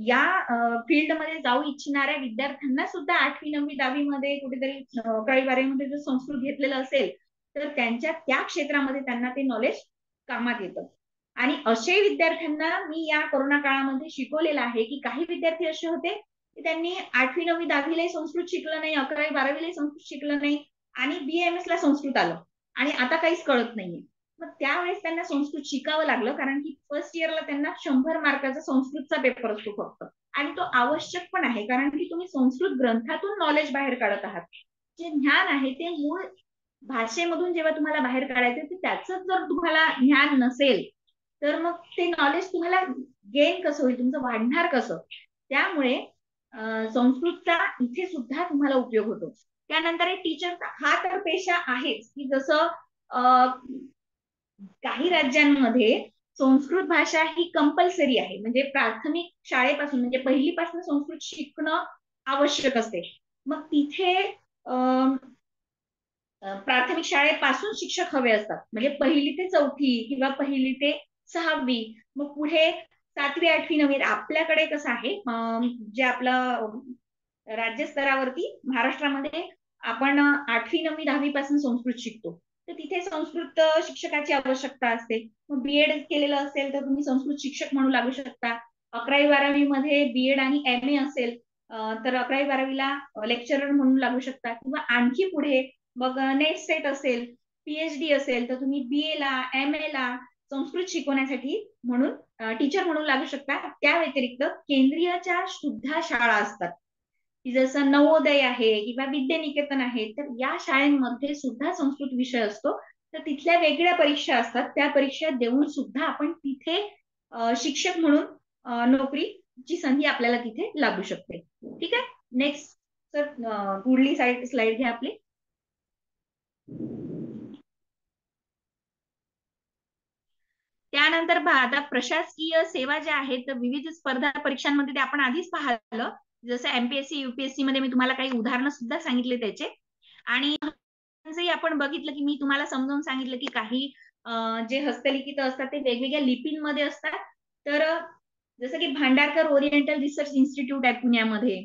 या फील्डमध्ये जाऊ इच्छिणाऱ्या विद्यार्थ्यांना सुद्धा 8वी 9वी 10वी मध्ये कुठेतरी 11वी 12वी मध्ये जर संस्कृत घेतलेलं असेल तर त्यांच्या त्या क्षेत्रामध्ये त्यांना ते नॉलेज कामात येतं. आणि असे विद्यार्थ्यांना मी या कोरोना काळामध्ये शिकवलेलं आहे की काही विद्यार्थी असे होते की त्यांनी 8वी 9वी 10वीलाही संस्कृत शिकलं नाही, 11वी 12वीलाही संस्कृत शिकलं नाही आणि BAMS ला संस्कृत आलं आणि आता काहीच कळत नाहीये. मग त्यावेळेस त्यांना संस्कृत शिकावं लागलं, कारण की फर्स्ट इयरला त्यांना 100 मार्काचा संस्कृतचा पेपर असतो फक्त, आणि तो आवश्यक पण आहे, कारण की तुम्ही संस्कृत ग्रंथातून नॉलेज बाहेर काढत आहात. जे ज्ञान आहे ते मूळ भाषेमधून जेव्हा तुम्हाला बाहेर काढायचं तर त्याचं जर तुम्हाला ज्ञान नसेल तर मग ते नॉलेज तुम्हाला गेन कसं होईल, तुमचं वाढणार कसं. त्यामुळे संस्कृतचा इथे सुद्धा तुम्हाला उपयोग होतो. त्यानंतर टीचरचा हा तर पेशा आहेच, की जसं काही राज्यांमध्ये संस्कृत भाषा ही कंपल्सरी आहे, म्हणजे प्राथमिक शाळेपासून म्हणजे पहिलीपासून संस्कृत शिकणं आवश्यक असते. मग तिथे प्राथमिक शाळेपासून शिक्षक हवे असतात, म्हणजे 1ली ते 4थी किंवा 1ली ते 6वी, मग पुढे 7वी 8वी 9वी. आपल्याकडे कसं आहे, जे आपलं राज्यस्तरावरती महाराष्ट्रामध्ये आपण 8वी 9वी 10वी पासून संस्कृत शिकतो, तर तिथे संस्कृत शिक्षकाची आवश्यकता असते. मग BEd केलेलं असेल तर तुम्ही संस्कृत शिक्षक म्हणून लागू शकता. 11वी 12वी मध्ये BEd आणि MA असेल तर 11वी 12वीला लेक्चरर म्हणून लागू शकता, किंवा आणखी पुढे मग नेट सेट असेल, PhD असेल तर तुम्ही BA ला MA ला संस्कृत शिकवण्यासाठी म्हणून टीचर म्हणून लागू शकता. त्या व्यतिरिक्त केंद्रीयच्या सुद्धा शाळा असतात, की जसं नवोदय आहे किंवा विद्यानिकेतन आहे, तर या शाळांमध्ये सुद्धा संस्कृत विषय असतो. तर तिथल्या वेगळ्या परीक्षा असतात, त्या परीक्षा देऊन सुद्धा आपण तिथे शिक्षक म्हणून नोकरीची संधी आपल्याला तिथे लागू शकते. ठीक आहे, नेक्स्ट सर पुढली स्लाइड घ्या आपली. त्यानंतर आता प्रशासकीय सेवा ज्या आहेत तर विविध स्पर्धा परीक्षांमध्ये ते आपण आधीच पाहिलं, जसं MPSC UPSC मध्ये मी तुम्हाला काही उदाहरणं सुद्धा सांगितले त्याचे. आणि आपण बघितलं की मी तुम्हाला समजावून सांगितलं की काही जे हस्तलिखित असतात ते वेगवेगळ्या लिपींमध्ये असतात. तर जसं की भांडारकर ओरिएंटल रिसर्च इन्स्टिट्यूट आहे पुण्यामध्ये,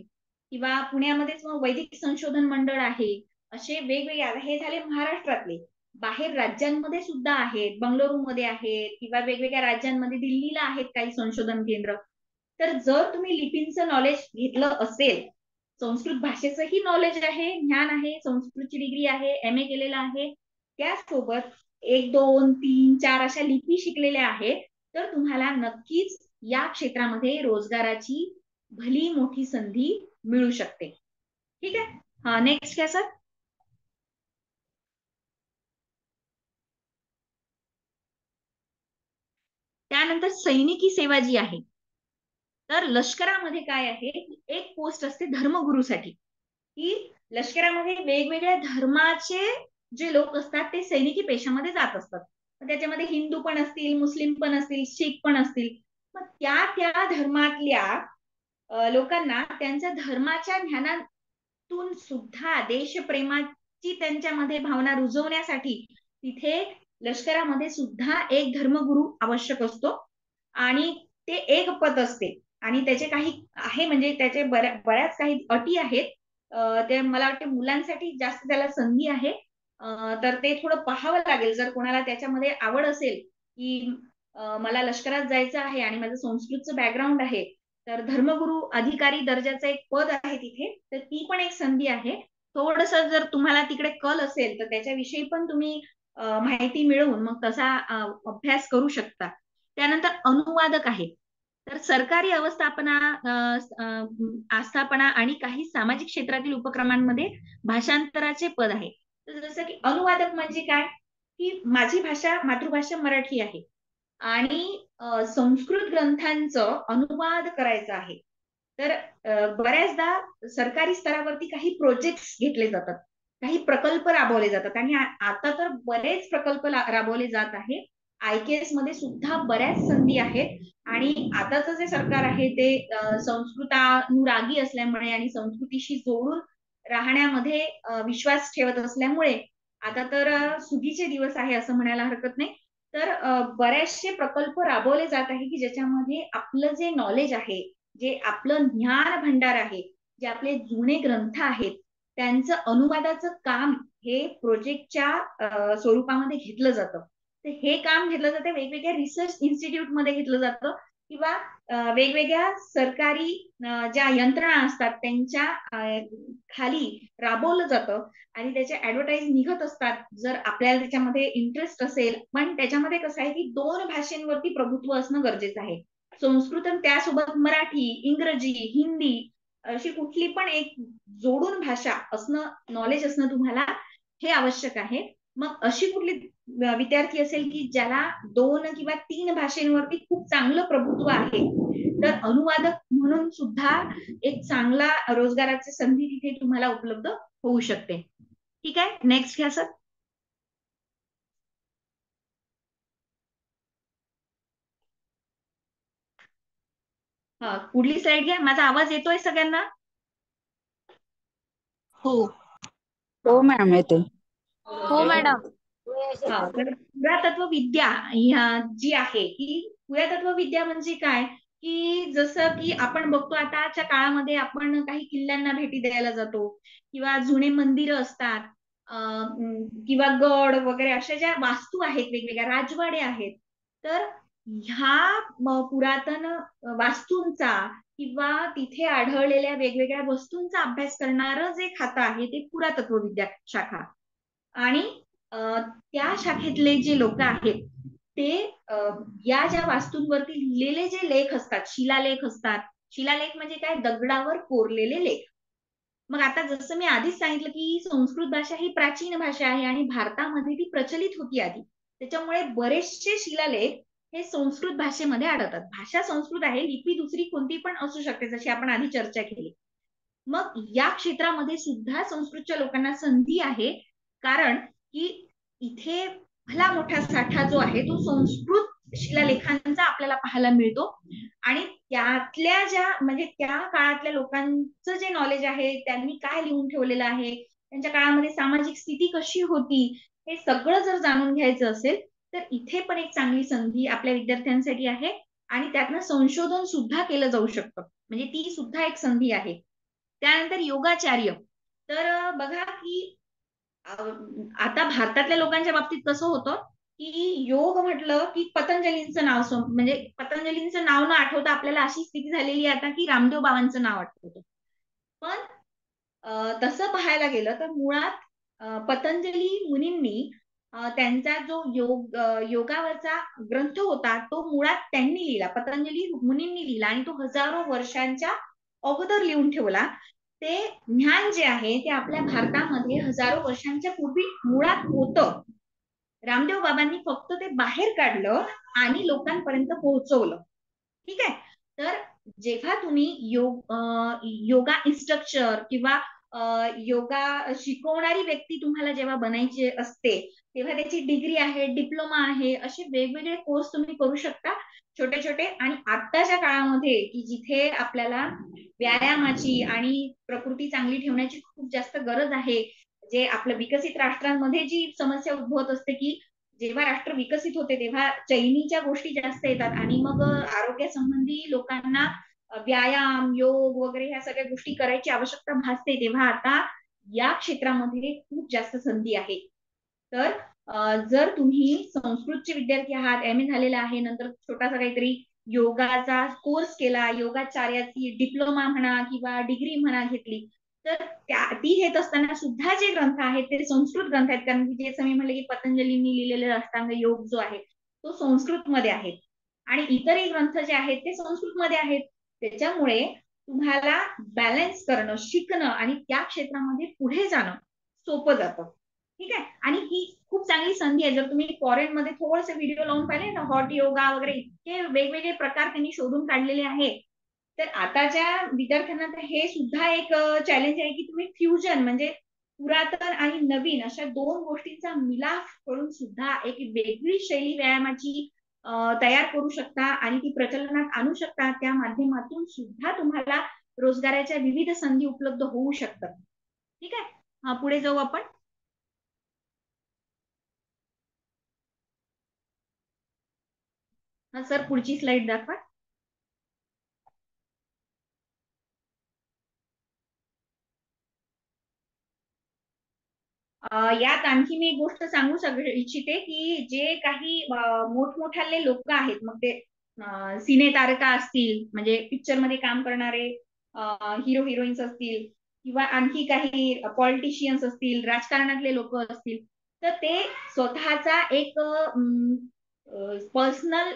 किंवा पुण्यामध्येच मग वैदिक संशोधन मंडळ आहे, असे वेगवेगळे. हे झाले महाराष्ट्रातले. बाहेर राज्यांमध्ये सुद्धा आहेत, बंगळुरूमध्ये आहेत किंवा वेगवेगळ्या राज्यांमध्ये, दिल्लीला आहेत काही संशोधन केंद्र. तर जर तुम्ही लिपींचं नॉलेज घेतलं असेल, संस्कृत भाषेचंही नॉलेज आहे, ज्ञान आहे, संस्कृतची डिग्री आहे, MA केलेलं आहे, त्यासोबत 1 2 3 4 अशा लिपी शिकलेल्या आहेत, तर तुम्हाला नक्कीच या क्षेत्रामध्ये रोजगाराची भली मोठी संधी मिळू शकते. ठीक आहे, हा नेक्स्ट घ्या सर. त्यानंतर सैनिकी सेवा जी आहे, तर लष्करामध्ये काय आहे, एक पोस्ट असते धर्मगुरूसाठी, की लष्करामध्ये वेगवेगळ्या धर्माचे जे लोक असतात ते सैनिकी पेशामध्ये जात असतात. त्याच्यामध्ये हिंदू पण असतील, मुस्लिम पण असतील, शीख पण असतील. मग त्या धर्मातल्या लोकांना त्यांच्या धर्माच्या ज्ञानातून सुद्धा देशप्रेमाची त्यांच्यामध्ये भावना रुजवण्यासाठी तिथे लष्करामध्ये सुद्धा एक धर्मगुरू आवश्यक असतो, आणि ते एक पद असते. आणि त्याचे काही आहे, म्हणजे त्याचे बऱ्याच काही अटी आहेत. ते मला वाटते मुलांसाठी जास्त त्याला संधी आहे. तर ते थोडं पाहावं लागेल, जर कोणाला त्याच्यामध्ये आवड असेल की मला लष्करात जायचं आहे आणि माझं संस्कृतचं बॅकग्राऊंड आहे, तर धर्मगुरू अधिकारी दर्जाचं एक पद आहे तिथे, तर ती पण एक संधी आहे. थोडस जर तुम्हाला तिकडे कल असेल तर त्याच्याविषयी पण तुम्ही माहिती मिळवून मग तसा अभ्यास करू शकता. त्यानंतर अनुवादक आहे, तर सरकारी आस्थापना आणि काही सामाजिक क्षेत्रातील उपक्रमांमध्ये भाषांतराचे पद आहे. तर जसं की अनुवादक म्हणजे काय, की माझी मातृभाषा मराठी आहे आणि संस्कृत ग्रंथांचं अनुवाद करायचं आहे. तर बऱ्याचदा सरकारी स्तरावरती काही प्रोजेक्ट्स घेतले जातात, काही प्रकल्प राबवले जातात आणि आता तर बरेच प्रकल्प राबवले जात आहे. IKS मध्ये सुद्धा बऱ्याच संधी आहेत आणि आताचं जे सरकार आहे ते संस्कृतानुरागी असल्यामुळे आणि संस्कृतीशी जोडून राहण्यामध्ये विश्वास ठेवत असल्यामुळे आता तर सुगीचे दिवस आहे असं म्हणायला हरकत नाही. तर बरेचसे प्रकल्प राबवले जात आहे की ज्याच्यामध्ये आपलं जे नॉलेज आहे, जे आपलं ज्ञान भंडार आहे, जे आपले जुने ग्रंथ आहेत, त्यांचं अनुवादाचं काम हे प्रोजेक्टच्या स्वरूपामध्ये घेतलं जातं. तर हे काम घेतलं जातं वेगवेगळ्या रिसर्च इन्स्टिट्यूट मध्ये घेतलं जातं किंवा वेगवेगळ्या सरकारी ज्या यंत्रणा असतात त्यांच्या खाली राबवलं जातं आणि त्याचे ऍडव्हर्टाईज निघत असतात जर आपल्याला त्याच्यामध्ये इंटरेस्ट असेल. पण त्याच्यामध्ये कसं आहे की 2 भाषेंवरती प्रभुत्व असणं गरजेचं आहे. संस्कृत आणि त्यासोबत मराठी, इंग्रजी, हिंदी अशी कुठली पण एक जोडून भाषा असणं, नॉलेज असणं तुम्हाला हे आवश्यक आहे. मग अशी कुठली विद्यार्थी असेल की ज्याला 2 किंवा 3 भाषेंवरती खूप चांगलं प्रभुत्व आहे, तर अनुवादक म्हणून सुद्धा एक चांगला रोजगाराची संधी तिथे तुम्हाला उपलब्ध होऊ शकते. ठीक आहे, नेक्स्ट घ्या सर. हा, पुढली स्लाइड घ्या. माझा आवाज येतोय सगळ्यांना? हो हो मॅम येते. हो मॅडम. हा, तर पुरातत्व विद्या जी आहे ही पुरातत्व विद्या म्हणजे काय, की जसं की आपण बघतो आताच्या काळामध्ये आपण काही किल्ल्यांना भेटी द्यायला जातो किंवा जुने मंदिरं असतात किंवा गड वगैरे अशा ज्या वास्तू आहेत, वेगवेगळ्या राजवाडे आहेत. तर ह्या पुरातन वास्तूंचा किंवा तिथे आढळलेल्या वेगवेगळ्या वस्तूंचा अभ्यास करणारं जे खातं आहे ते पुरातत्व विद्या शाखा. आणि त्या शाखेतले जे लोक आहेत ते या ज्या वास्तूंवरती लिहिलेले जे लेख असतात, शिलालेख असतात. शिलालेख म्हणजे काय, दगडावर कोरलेले लेख. मग आता जसं मी आधीच सांगितलं की संस्कृत भाषा ही प्राचीन भाषा आहे आणि भारतामध्ये ती प्रचलित होती आधी. त्याच्यामुळे बरेचसे शिलालेख हे संस्कृत भाषेमध्ये आढळतात. भाषा संस्कृत आहे, लिपी दुसरी कोणती पण असू शकते, जशी आपण आधी चर्चा केली. मग या क्षेत्रामध्ये सुद्धा संस्कृतच्या लोकांना संधी आहे, कारण की इथे भला मोठा साठा जो आहे तो संस्कृत शिलालेखांचा आपल्याला पाहायला मिळतो आणि त्यातल्या ज्या म्हणजे त्या काळातल्या लोकांचं जे नॉलेज आहे, त्यांनी काय लिहून ठेवलेलं आहे, त्यांच्या काळामध्ये सामाजिक स्थिती कशी होती, हे सगळं जर जाणून घ्यायचं असेल तर इथे पण एक चांगली संधी आपल्या विद्यार्थ्यांसाठी आहे आणि त्यातनं संशोधन सुद्धा केलं जाऊ शकतं. म्हणजे ती सुद्धा एक संधी आहे. त्यानंतर योगाचार्य. तर बघा की आता भारतातल्या लोकांच्या बाबतीत कसं होतं की योग म्हटलं की पतंजलींचं नाव म्हणजे पतंजलींचं नाव न आठवता आपल्याला अशी स्थिती झालेली आहे आता की रामदेव बाबांचं नाव आठवतं. पण तसं पाहायला गेलं तर मुळात पतंजली मुनींनी त्यांचा जो योगावरचा ग्रंथ होता तो मुळात त्यांनी लिहिला, पतंजली मुनींनी लिहिला आणि तो हजारो वर्षांच्या अगोदर लिहून ठेवला. ते ज्ञान जे आहे ते आपल्या भारतामध्ये हजारो वर्षांच्या पूर्वी मुळात होतं. रामदेव बाबांनी फक्त ते बाहेर काढलं आणि लोकांपर्यंत पोहोचवलं. ठीक आहे. तर जेव्हा तुम्ही योगा इन्स्ट्रक्टर किंवा योगा शिकवणारी व्यक्ती तुम्हाला जेव्हा बनायची असते तेव्हा त्याची डिग्री आहे, डिप्लोमा आहे, असे वेगवेगळे कोर्स तुम्ही करू शकता छोटे छोटे. आणि आत्ताच्या काळामध्ये की जिथे आपल्याला व्यायामाची आणि प्रकृती चांगली ठेवण्याची खूप जास्त गरज आहे, जे आपल्या विकसित राष्ट्रांमध्ये जी समस्या उद्भवत असते की जेव्हा राष्ट्र विकसित होते तेव्हा चैनीच्या गोष्टी जास्त येतात आणि मग आरोग्यासंबंधी लोकांना व्यायाम, योग वगैरे ह्या सगळ्या गोष्टी करायची आवश्यकता भासते, तेव्हा आता या क्षेत्रामध्ये खूप जास्त संधी आहे. तर जर तुम्ही संस्कृतचे विद्यार्थी आहात, MA झालेला आहे, नंतर छोटासा काहीतरी योगाचा कोर्स केला, योगाचार्याची डिप्लोमा म्हणा किंवा डिग्री म्हणा घेतली, तर ती घेत असताना सुद्धा जे ग्रंथ आहेत ते संस्कृत ग्रंथ आहेत. कारण की जे मी म्हणले की पतंजलींनी लिहिलेले अष्टांग योग जो आहे तो संस्कृतमध्ये आहे आणि इतरही ग्रंथ जे आहेत ते संस्कृतमध्ये आहेत. त्याच्यामुळे तुम्हाला बॅलन्स करणं, शिकणं आणि त्या क्षेत्रामध्ये पुढे जाणं सोपं जातं. ठीक आहे. आणि ही खूप चांगली संधी आहे. जर तुम्ही फॉरेन मध्ये थोडेसे व्हिडिओ लावून पाहिले ना, हॉट योगा वगैरे इतके वेगवेगळे प्रकार त्यांनी शोधून काढलेले आहे. तर आताच्या विद्यार्थ्यांना तर हे सुद्धा एक चॅलेंज आहे की तुम्ही फ्युजन म्हणजे पुरातन आणि नवीन अशा दोन गोष्टींचा मिलाफ करून सुद्धा एक वेगळी शैली व्यायामाची तयार करू शकता आणि ती प्रचलनात आणू शकता. त्या माध्यमातून सुद्धा तुम्हाला रोजगाराच्या विविध संधी उपलब्ध होऊ शकतात. ठीक आहे. हा, पुढे जाऊ आपण. हा सर, पुढची स्लाइड दाखवा. यात आणखी मी एक गोष्ट सांगू इच्छिते की जे काही मोठमोठाले लोक आहेत, मग ते सिने तारका असतील म्हणजे पिक्चर मध्ये काम करणारे हिरो हिरोईन्स असतील किंवा आणखी काही पॉलिटिशियन्स असतील, राजकारणातले लोक असतील, तर ते स्वतःचा एक पर्सनल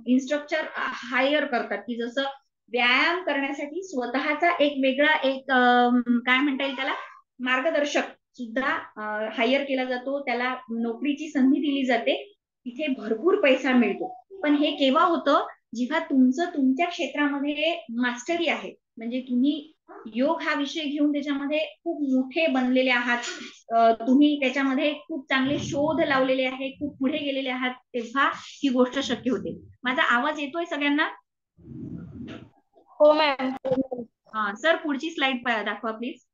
इन्स्ट्रक्टर हायर करतात की जसं व्यायाम करण्यासाठी स्वतःचा एक वेगळा एक काय म्हणता येईल त्याला मार्गदर्शक सुद्धा हायर केला जातो. त्याला नोकरीची संधी दिली जाते. तिथे भरपूर पैसा मिळतो. पण हे केव्हा होतं, जेव्हा तुमचं तुमच्या क्षेत्रामध्ये मास्टरी आहे, म्हणजे तुम्ही योग हा विषय घेऊन त्याच्यामध्ये खूप मोठे बनलेले आहात, तुम्ही त्याच्यामध्ये खूप चांगले शोध लावलेले आहे, खूप पुढे गेलेले आहात, तेव्हा ही गोष्ट शक्य होते. माझा आवाज येतोय सगळ्यांना? हो मॅम. हा सर, पुढची स्लाइड दाखवा प्लीज.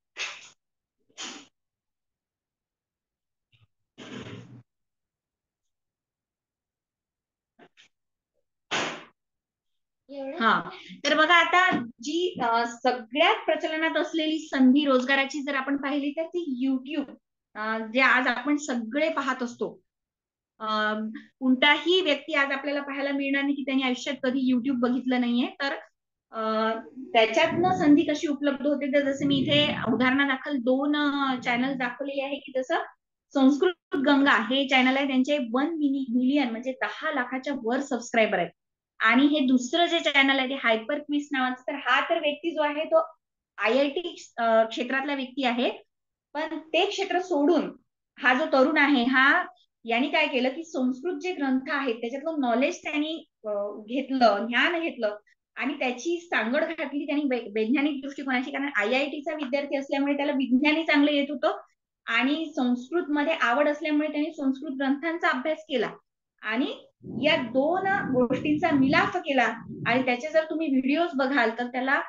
हा, तर बघा आता जी सगळ्यात प्रचलनात असलेली संधी रोजगाराची जर आपण पाहिली तर ती युट्यूब, जे आज आपण सगळे पाहत असतो. कोणताही व्यक्ती आज आपल्याला पाहायला मिळणार नाही की त्यांनी आयुष्यात कधी युट्यूब बघितलं नाहीये. तर त्याच्यातनं संधी कशी उपलब्ध होते, तर जसं मी इथे उदाहरणादाखल 2 चॅनल दाखवलेले आहे की जसं संस्कृत गंगा हे चॅनल आहे, त्यांचे 1 मिलियन म्हणजे 10 लाखाच्या वर सबस्क्रायबर आहेत. आणि हे दुसरं जे चॅनल आहे ते हायपर क्विज नावाचं, तर हा तर व्यक्ती जो आहे तो IIT क्षेत्रातला व्यक्ती आहे. पण ते क्षेत्र सोडून हा जो तरुण आहे, हा यांनी काय केलं की संस्कृत जे ग्रंथ आहेत त्याच्यातलं नॉलेज त्यांनी घेतलं, ज्ञान घेतलं आणि त्याची सांगड घातली त्यांनी वैज्ञानिक दृष्टिकोनाची. कारण IITचा विद्यार्थी असल्यामुळे त्याला विज्ञानही चांगलं येत होतं आणि संस्कृत मध्ये आवड असल्यामुळे त्यांनी संस्कृत ग्रंथांचा अभ्यास केला आणि या 2 गोष्टींचा मिलाफ केला. आणि त्याचे जर तुम्ही व्हिडिओज बघाल तर त्याला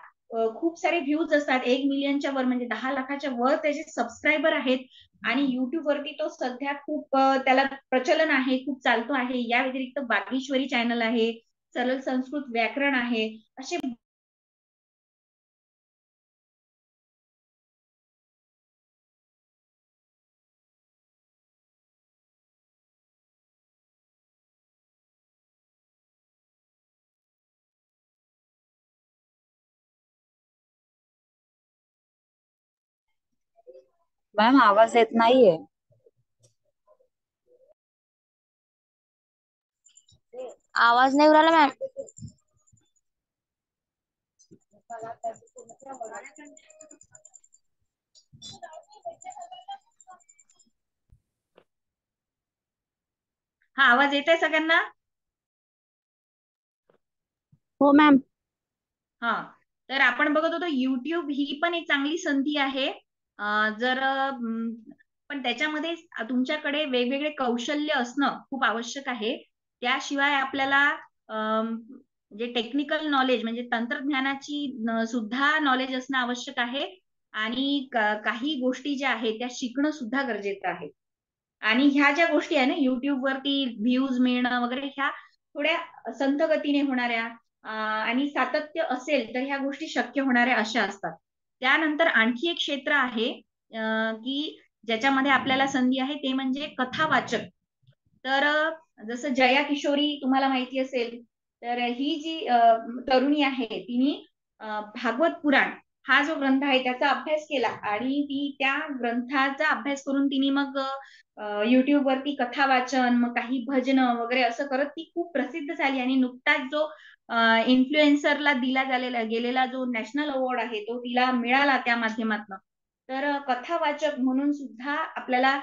खूप सारे व्ह्यूज असतात. 1 मिलियनच्या वर म्हणजे 10 लाखाच्या वर त्याचे सबस्क्रायबर आहेत. आणि युट्यूब वरती तो सध्या खूप त्याला प्रचलन आहे, खूप चालतो आहे. या व्यतिरिक्त बागेश्वरी चॅनल आहे, सरळ संस्कृत व्याकरण आहे, असे मॅम आवाज येत नाहीये. आवाज नाही उराला मॅम. हा, आवाज येत आहे सगळ्यांना? हो मॅम. हा, तर आपण बघत होतो युट्यूब ही पण एक चांगली संधी आहे. जर पण त्याच्यामध्ये तुमच्याकडे वेगवेगळे कौशल्य असणं खूप आवश्यक आहे. त्याशिवाय आपल्याला जे टेक्निकल नॉलेज म्हणजे तंत्रज्ञानाची सुद्धा नॉलेज असणं आवश्यक आहे. आणि काही गोष्टी ज्या आहेत त्या शिकणं सुद्धा गरजेचं आहे. आणि ह्या ज्या गोष्टी आहे ना, युट्यूब वरती व्ह्यूज मिळणं वगैरे, ह्या थोड्या संथ गतीने होणाऱ्या आणि सातत्य असेल तर ह्या गोष्टी शक्य होणाऱ्या अशा असतात. त्यानंतर आणखी एक क्षेत्र आहे की ज्याच्यामध्ये आपल्याला संधी आहे, ते म्हणजे कथा वाचक. तर जसं जया किशोरी तुम्हाला माहिती असेल, तर ही जी तरुणी आहे तिने भागवत पुराण हा जो ग्रंथ आहे त्याचा अभ्यास केला आणि ती त्या ग्रंथाचा अभ्यास करून तिने मग युट्यूब वरती कथा वाचन, मग काही भजन वगैरे असं करत ती खूप प्रसिद्ध झाली. आणि नुकताच जो इन्फ्लुएन्सरला दिला गेलेला जो नॅशनल अवॉर्ड आहे तो तिला मिळाला त्या माध्यमातून. तर कथावाचक म्हणून सुद्धा आपल्याला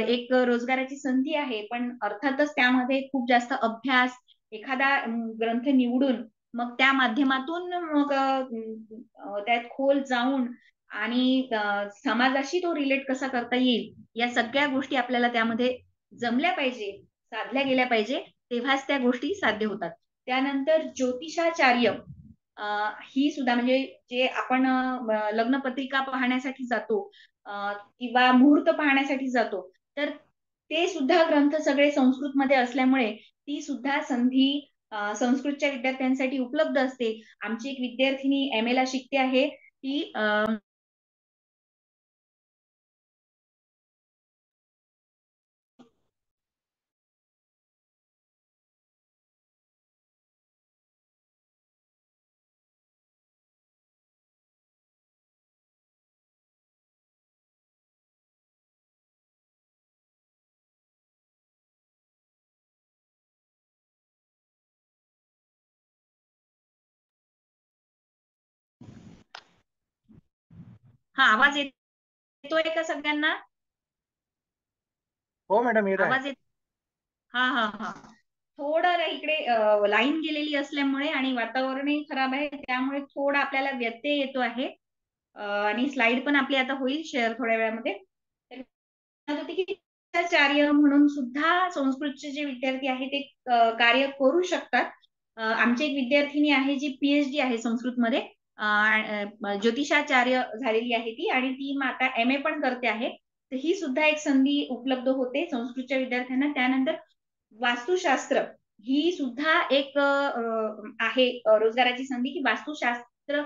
एक रोजगाराची संधी आहे, पण अर्थातच त्यामध्ये खूप जास्त अभ्यास, एखादा ग्रंथ निवडून मग त्या माध्यमातून मग त्यात खोल जाऊन आणि समाजाशी तो रिलेट कसा करता येईल या सगळ्या गोष्टी आपल्याला त्यामध्ये जमल्या पाहिजे, साधल्या गेल्या पाहिजे, तेव्हाच त्या गोष्टी साध्य होतात. त्यानंतर ज्योतिषाचार्य ही सुद्धा म्हणजे जे आपण लग्नपत्रिका पाहण्यासाठी जातो किंवा मुहूर्त पाहण्यासाठी जातो, तर ते सुद्धा ग्रंथ सगळे संस्कृतमध्ये असल्यामुळे ती सुद्धा संधी संस्कृतच्या विद्यार्थ्यांसाठी उपलब्ध असते. आमची एक विद्यार्थिनी MA ला शिकते आहे, ती हा आवाज येतोय का सगळ्यांना? हो मॅडम, येत आहे. आवाज येत हा हा हा थोडं इकडे लाईन गेलेली असल्यामुळे आणि वातावरणही खराब आहे, त्यामुळे थोडा आपल्याला व्यत्यय येतो आहे. आणि स्लाइड पण आपली आता होईल शेअर थोड्या वेळामध्ये. आचार्य म्हणून सुद्धा संस्कृतचे जे विद्यार्थी आहेत ते कार्य करू शकतात. आमची एक विद्यार्थिनी आहे जी PhD आहे संस्कृतमध्ये, ज्योतिषाचार्य झालेली आहे ती, आणि ती आता MA पण करते आहे. तर ही सुद्धा एक संधी उपलब्ध होते संस्कृतच्या विद्यार्थ्यांना. त्यानंतर वास्तुशास्त्र ही सुद्धा एक आहे रोजगाराची संधी, की वास्तुशास्त्र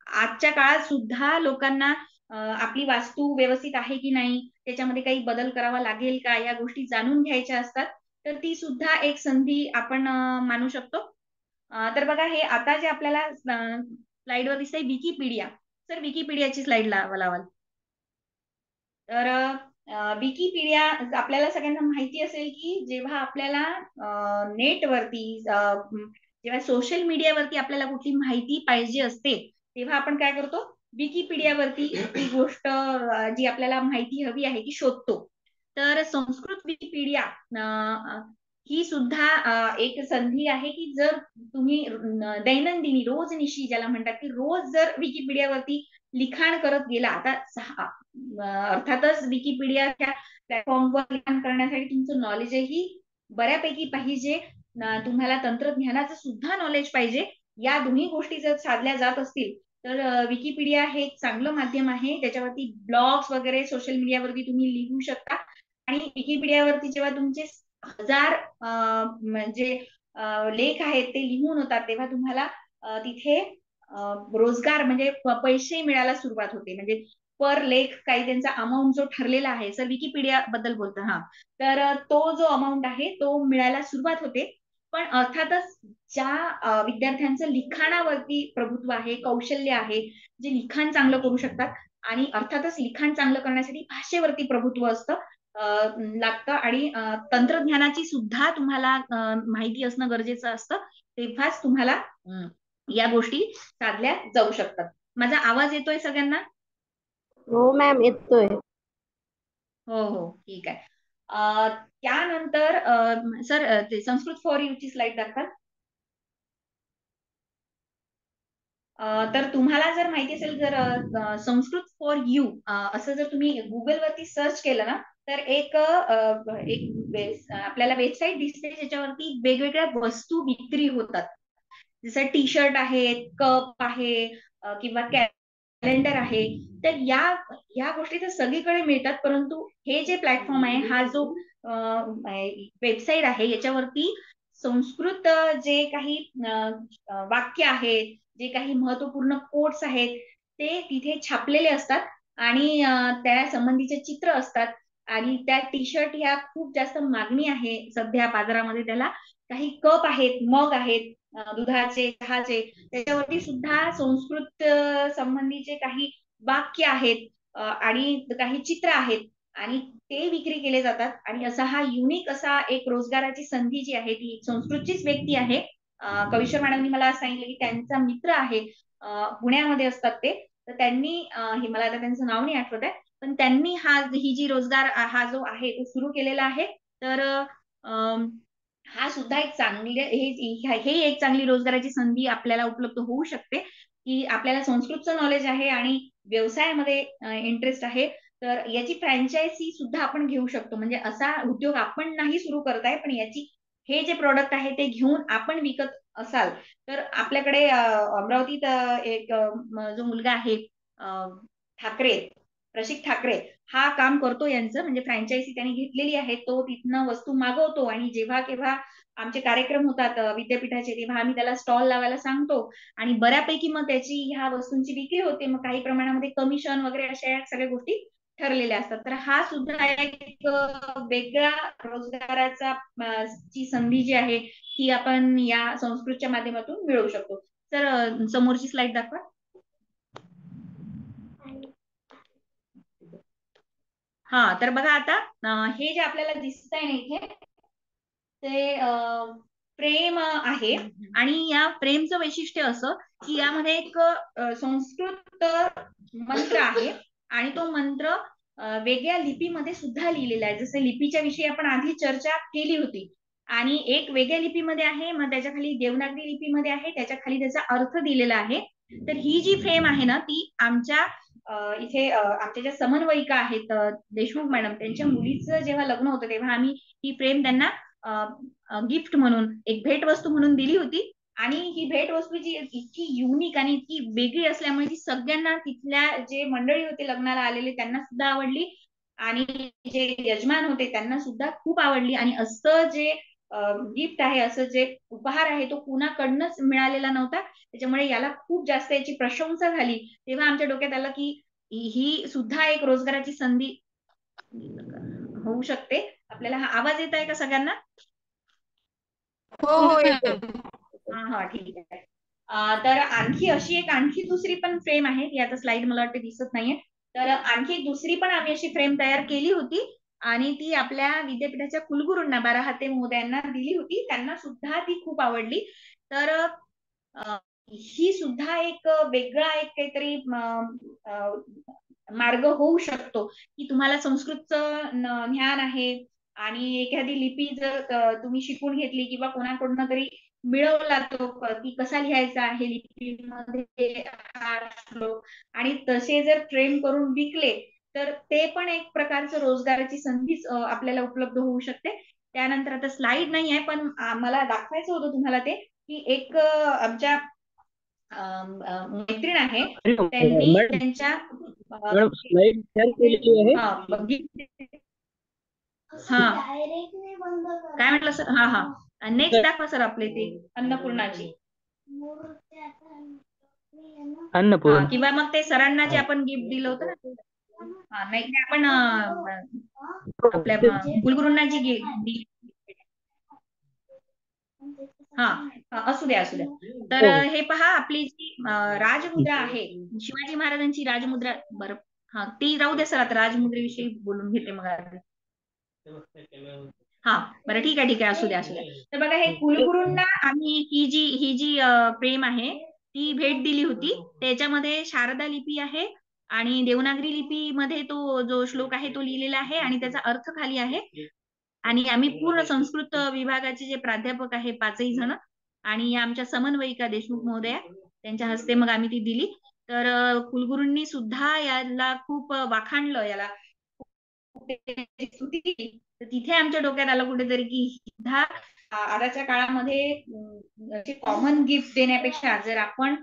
आजच्या काळात सुद्धा लोकांना आपली वास्तू व्यवस्थित आहे की नाही, त्याच्यामध्ये काही बदल करावा लागेल का, या गोष्टी जाणून घ्यायच्या असतात. तर ती सुद्धा एक संधी आपण मानू शकतो. तर बघा, हे आता जे आपल्याला स्लाइडवर दिसतंय विकिपीडिया. सर विकिपीडियाची स्लाइड लावाल. तर विकिपीडिया आपल्याला सगळ्यांना माहिती असेल की जेव्हा आपल्याला नेटवरती जेव्हा सोशल मीडियावरती आपल्याला कुठली माहिती पाहिजे असते, तेव्हा आपण काय करतो, विकिपीडियावरती ती गोष्ट जी आपल्याला माहिती हवी आहे ती शोधतो. तर संस्कृत विकिपीडिया ही सुद्धा एक संधी आहे की जर तुम्ही दैनंदिनी रोजनिशी ज्याला म्हणतात, की रोज जर विकिपीडियावरती लिखाण करत गेला, आता अर्थातच विकिपीडियाच्या प्लॅटफॉर्मवर लिखाण करण्यासाठी तुमचं नॉलेजही बऱ्यापैकी पाहिजे, तुम्हाला तंत्रज्ञानाचं सुद्धा नॉलेज पाहिजे. या दोन्ही गोष्टी जर साधल्या जात असतील तर विकिपीडिया हे एक चांगलं माध्यम आहे. त्याच्यावरती ब्लॉग्स वगैरे सोशल मीडियावरती तुम्ही लिहू शकता. आणि विकिपीडियावरती जेव्हा तुमचे 1000 म्हणजे लेख आहेत ते लिहून होतात, तेव्हा तुम्हाला तिथे रोजगार म्हणजे पैसे मिळायला सुरुवात होते. म्हणजे पर लेख काही त्यांचा अमाऊंट जो ठरलेला आहे, सर विकिपीडिया बद्दल बोलतो, हा, तर तो जो अमाऊंट आहे तो मिळायला सुरुवात होते. पण अर्थातच ज्या विद्यार्थ्यांचं लिखाणावरती प्रभुत्व आहे, कौशल्य आहे, जे लिखाण चांगलं करू शकतात, आणि अर्थातच लिखाण चांगलं करण्यासाठी भाषेवरती प्रभुत्व असतं लागतं, आणि तंत्रज्ञानाची सुद्धा तुम्हाला माहिती असणं गरजेचं असतं, तेव्हाच तुम्हाला या गोष्टी साधल्या जाऊ शकतात. माझा आवाज येतोय सगळ्यांना? हो मॅम, येतोय. हो हो, ठीक आहे. त्यानंतर सर ते संस्कृत फॉर यू ची स्लाइड दाखवा. तर तुम्हाला जर माहिती असेल, जर संस्कृत फॉर यू असं जर तुम्ही गुगलवरती सर्च केलं ना, तर एक आपल्याला वेबसाईट दिसते ज्याच्यावरती वेगवेगळ्या वस्तू विक्री होतात. जसं टी शर्ट आहेत, कप आहे, किंवा कॅलेंडर आहे. तर या गोष्टी तर सगळीकडे मिळतात, परंतु हे जे प्लॅटफॉर्म आहे, हा जो वेबसाईट आहे, याच्यावरती संस्कृत जे काही वाक्य आहेत, जे काही महत्वपूर्ण कोट्स आहेत, ते तिथे छापलेले असतात, आणि त्या संबंधीचे चित्र असतात. आणि त्या टी शर्ट ह्या खूप जास्त मागणी आहे सध्या बाजारामध्ये. त्याला काही कप आहेत, मग आहेत, दुधाचे, चहाचे, त्याच्यावरती सुद्धा संस्कृत संबंधीचे काही वाक्य आहेत आणि काही चित्र आहेत, आणि ते विक्री केले जातात. आणि असा हा युनिक असा एक रोजगाराची संधी जी आहे ती संस्कृतचीच व्यक्ती आहे. कविश्वर मॅडमनी मला सांगितलं की त्यांचा मित्र आहे, पुण्यामध्ये असतात ते, तर त्यांनी हे मला आता त्यांचं नाव नाही आठवत आहे, पण त्यांनी ही जी रोजगार हा जो आहे तो सुरू केलेला आहे. तर हा सुद्धा एक चांगली हे एक चांगली रोजगाराची संधी आपल्याला उपलब्ध होऊ शकते, की आपल्याला संस्कृतचं नॉलेज आहे आणि व्यवसायामध्ये इंटरेस्ट आहे, तर याची फ्रँचायझी सुद्धा आपण घेऊ शकतो. म्हणजे असा उद्योग आपण नाही सुरू करत आहे, पण याची हे जे प्रोडक्ट आहे ते घेऊन आपण विकत असाल तर आपल्याकडे अमरावतीत एक जो मुलगा आहे ठाकरे, रसिक ठाकरे, हा काम करतो यांचं, म्हणजे फ्रँचायझी त्यांनी घेतलेली आहे. तो तिथनं वस्तू मागवतो आणि जेव्हा केव्हा आमचे कार्यक्रम होतात विद्यापीठाचे, तेव्हा आम्ही त्याला स्टॉल लावायला सांगतो आणि बऱ्यापैकी मग त्याची ह्या वस्तूंची विक्री होते. मग काही प्रमाणामध्ये कमिशन वगैरे अशा सगळ्या गोष्टी ठरलेल्या असतात. तर हा सुद्धा एक वेगळा रोजगाराचा ची संधी जी आहे ती आपण या संस्कृतच्या माध्यमातून मिळवू शकतो. तर समोरची स्लाइड दाखवा. हा, तर बघा आता हे जे आपल्याला दिसत आहे ना इथे ते प्रेम आहे आणि या प्रेमचं वैशिष्ट्य असं की यामध्ये एक संस्कृत मंत्र आहे आणि तो मंत्र वेगळ्या लिपीमध्ये सुद्धा लिहिलेला आहे. जसं लिपीच्या विषयी आपण आधी चर्चा केली होती आणि एक वेगळ्या लिपीमध्ये आहे, मग त्याच्या खाली देवनागरी लिपीमध्ये आहे, त्याच्या खाली त्याचा अर्थ दिलेला आहे. तर ही जी फ्रेम आहे ना ती आमच्या इथे आमच्या ज्या समन्वयिका आहेत देशमुख मॅडम, त्यांच्या मुलीचं जेव्हा लग्न होतं तेव्हा आम्ही ही फ्रेम त्यांना गिफ्ट म्हणून एक भेटवस्तू म्हणून दिली होती. आणि ही भेटवस्तू जी इतकी युनिक आणि इतकी वेगळी असल्यामुळे ती सगळ्यांना तिथल्या जे मंडळी होते लग्नाला आलेले त्यांना सुद्धा आवडली आणि जे यजमान होते त्यांना सुद्धा खूप आवडली. आणि असं जे गिफ्ट आहे, असं जे उपहार आहे तो कुणाकडनंच मिळालेला नव्हता, त्याच्यामुळे याला खूप जास्त याची प्रशंसा झाली. तेव्हा आमच्या डोक्यात आलं की ही सुद्धा एक रोजगाराची संधी होऊ शकते. आपल्याला हा आवाज येत आहे का सगळ्यांना? हो येतोय. हा ठीक आहे. तर आणखी दुसरी पण फ्रेम आहे, ती आता स्लाइड मला वाटते दिसत नाहीये. तर आणखी दुसरी पण आम्ही अशी फ्रेम तयार केली होती आणि ती आपल्या विद्यापीठाच्या कुलगुरूंना बाराहाते महोदयांना दिली होती. त्यांना सुद्धा ती खूप आवडली. तर ही सुद्धा एक वेगळा एक काहीतरी मार्ग होऊ शकतो की तुम्हाला संस्कृतचं ज्ञान आहे आणि एखादी लिपी जर तुम्ही शिकून घेतली किंवा कोणाकडून तरी मिळवला तो की कसा लिहायचा आहे लिपीमध्ये हा श्लोक आणि तसे जर ट्रेन करून विकले तर ते पण एक प्रकारचं रोजगाराची संधीच आपल्याला उपलब्ध होऊ शकते. त्यानंतर आता स्लाइड नाही आहे पण मला दाखवायचं होतं तुम्हाला ते की एक आमच्या मैत्रीण आहे, त्यांनी त्यांच्या स्लाइड शेअर केलेली आहे. हा काय म्हटलं सर? हा नेक्स्ट दाखवा सर आपले ते अन्नपूर्णाची. अन्नपूर्णा किंवा मग ते सरांना जे आपण गिफ्ट दिलं होतं ना, नाही ते आपण आपल्या कुलगुरूंना जी गिफ्ट असू द्या. तर हे पहा आपली जी राजमुद्रा आहे, शिवाजी महाराजांची राजमुद्रा. बरं हा ती राहू द्या सर, आता राजमुद्रेविषयी बोलून घेते मग. बरं ठीक आहे असू द्या. तर बघा हे कुलगुरूंना आम्ही ही जी प्रेम आहे ती भेट दिली होती. त्याच्यामध्ये शारदा लिपी आहे आणि देवनागरी लिपीमध्ये तो जो श्लोक आहे तो लिहिलेला आहे आणि त्याचा अर्थ खाली आहे. आणि आम्ही पूर्ण संस्कृत विभागाचे जे प्राध्यापक आहे 5ही जण आणि आमच्या समन्वयिका देशमुख महोदया त्यांच्या हस्ते मग आम्ही ती दिली. तर कुलगुरूंनी सुद्धा याला खूप वाखाणलं, याला तर तिथे आमच्या डोक्यात आलं कुठेतरी की सुद्धा आताच्या काळामध्ये कॉमन गिफ्ट देण्यापेक्षा जर आपण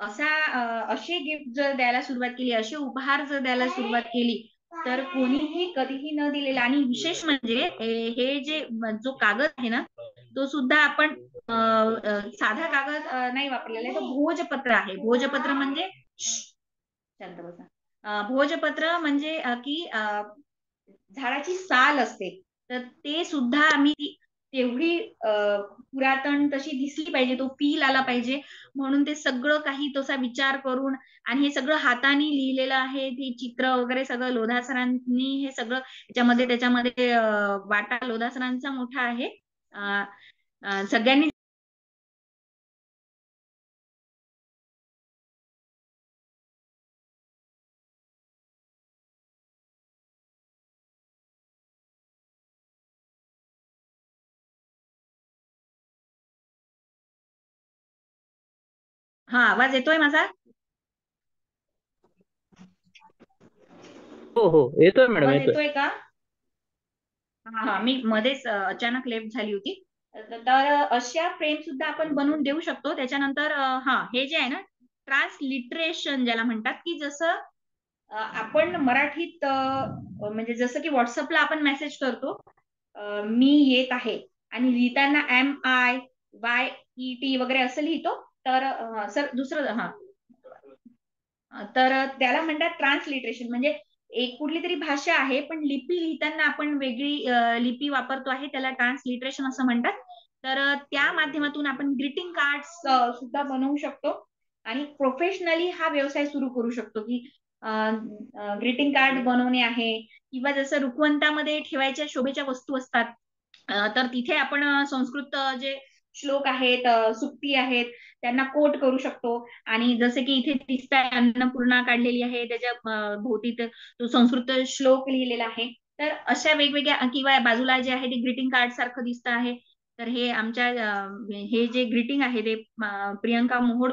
असे गिफ्ट जर द्यायला सुरुवात केली, असे उपहार जर द्यायला सुरुवात केली तर कोणीही कधीही न दिलेला. आणि विशेष म्हणजे हे जे जो कागद आहे ना तो सुद्धा आपण साधा कागद नाही वापरलेला आहे, तो भोजपत्र आहे. भोजपत्र म्हणजे शांत बसा. भोजपत्र म्हणजे की झाडाची साल असते, तर ते सुद्धा आम्ही तेवढी पुरातन तशी दिसली पाहिजे, तो फील आला पाहिजे म्हणून ते सगळं काही तसा विचार करून आणि हे सगळं हाताने लिहिलेलं आहे. ते चित्र वगैरे सगळं लोधा सरांनी हे सगळं त्याच्यामध्ये वाटा लोधा सरांचा मोठा आहे. सगळ्यांनी हा, आवाज येतोय माझा? हो हो, येतोय मॅडम, आवाज येतोय. येतोय का? हा, मी मध्येच अचानक लेफ्ट झाली होती. तर अशा फ्रेम सुद्धा आपण बनवून देऊ शकतो. त्याच्यानंतर हा, हे जे आहे ना, ट्रान्सलिटरेशन ज्याला म्हणतात, की जसं आपण मराठीत म्हणजे जसं की व्हॉट्सअपला आपण मेसेज करतो, मी येत आहे, आणि लिहिताना MIYET वगैरे असं लिहितो. तर सर दुसरं, हा, तर त्याला म्हणतात ट्रान्सलिटरेशन. म्हणजे एक कुठली तरी भाषा आहे, पण लिपी लिहिताना आपण वेगळी लिपी वापरतो आहे, त्याला ट्रान्सलिटरेशन असं म्हणतात. तर त्या माध्यमातून आपण ग्रीटिंग कार्ड्स सुद्धा बनवू शकतो, आणि प्रोफेशनली हा व्यवसाय सुरू करू शकतो, की ग्रीटिंग कार्ड बनवणे आहे, किंवा जसं रुखवंतामध्ये ठेवायच्या शोभेच्या वस्तू असतात, तर तिथे आपण संस्कृत जे श्लोक आहेत, सुक्ती आहेत, त्यांना कोट करू शकतो. आणि जसे की इथे दिसताय अन्नपूर्णा काढलेली आहे, त्याच्या भोवती तो संस्कृत श्लोक लिहिलेला आहे. तर अशा वेगवेगळ्या, किंवा बाजूला जे आहे ते ग्रीटिंग कार्ड सारखं दिसतं आहे. तर हे आमच्या हे जे ग्रीटिंग आहे ते प्रियंका मोहोड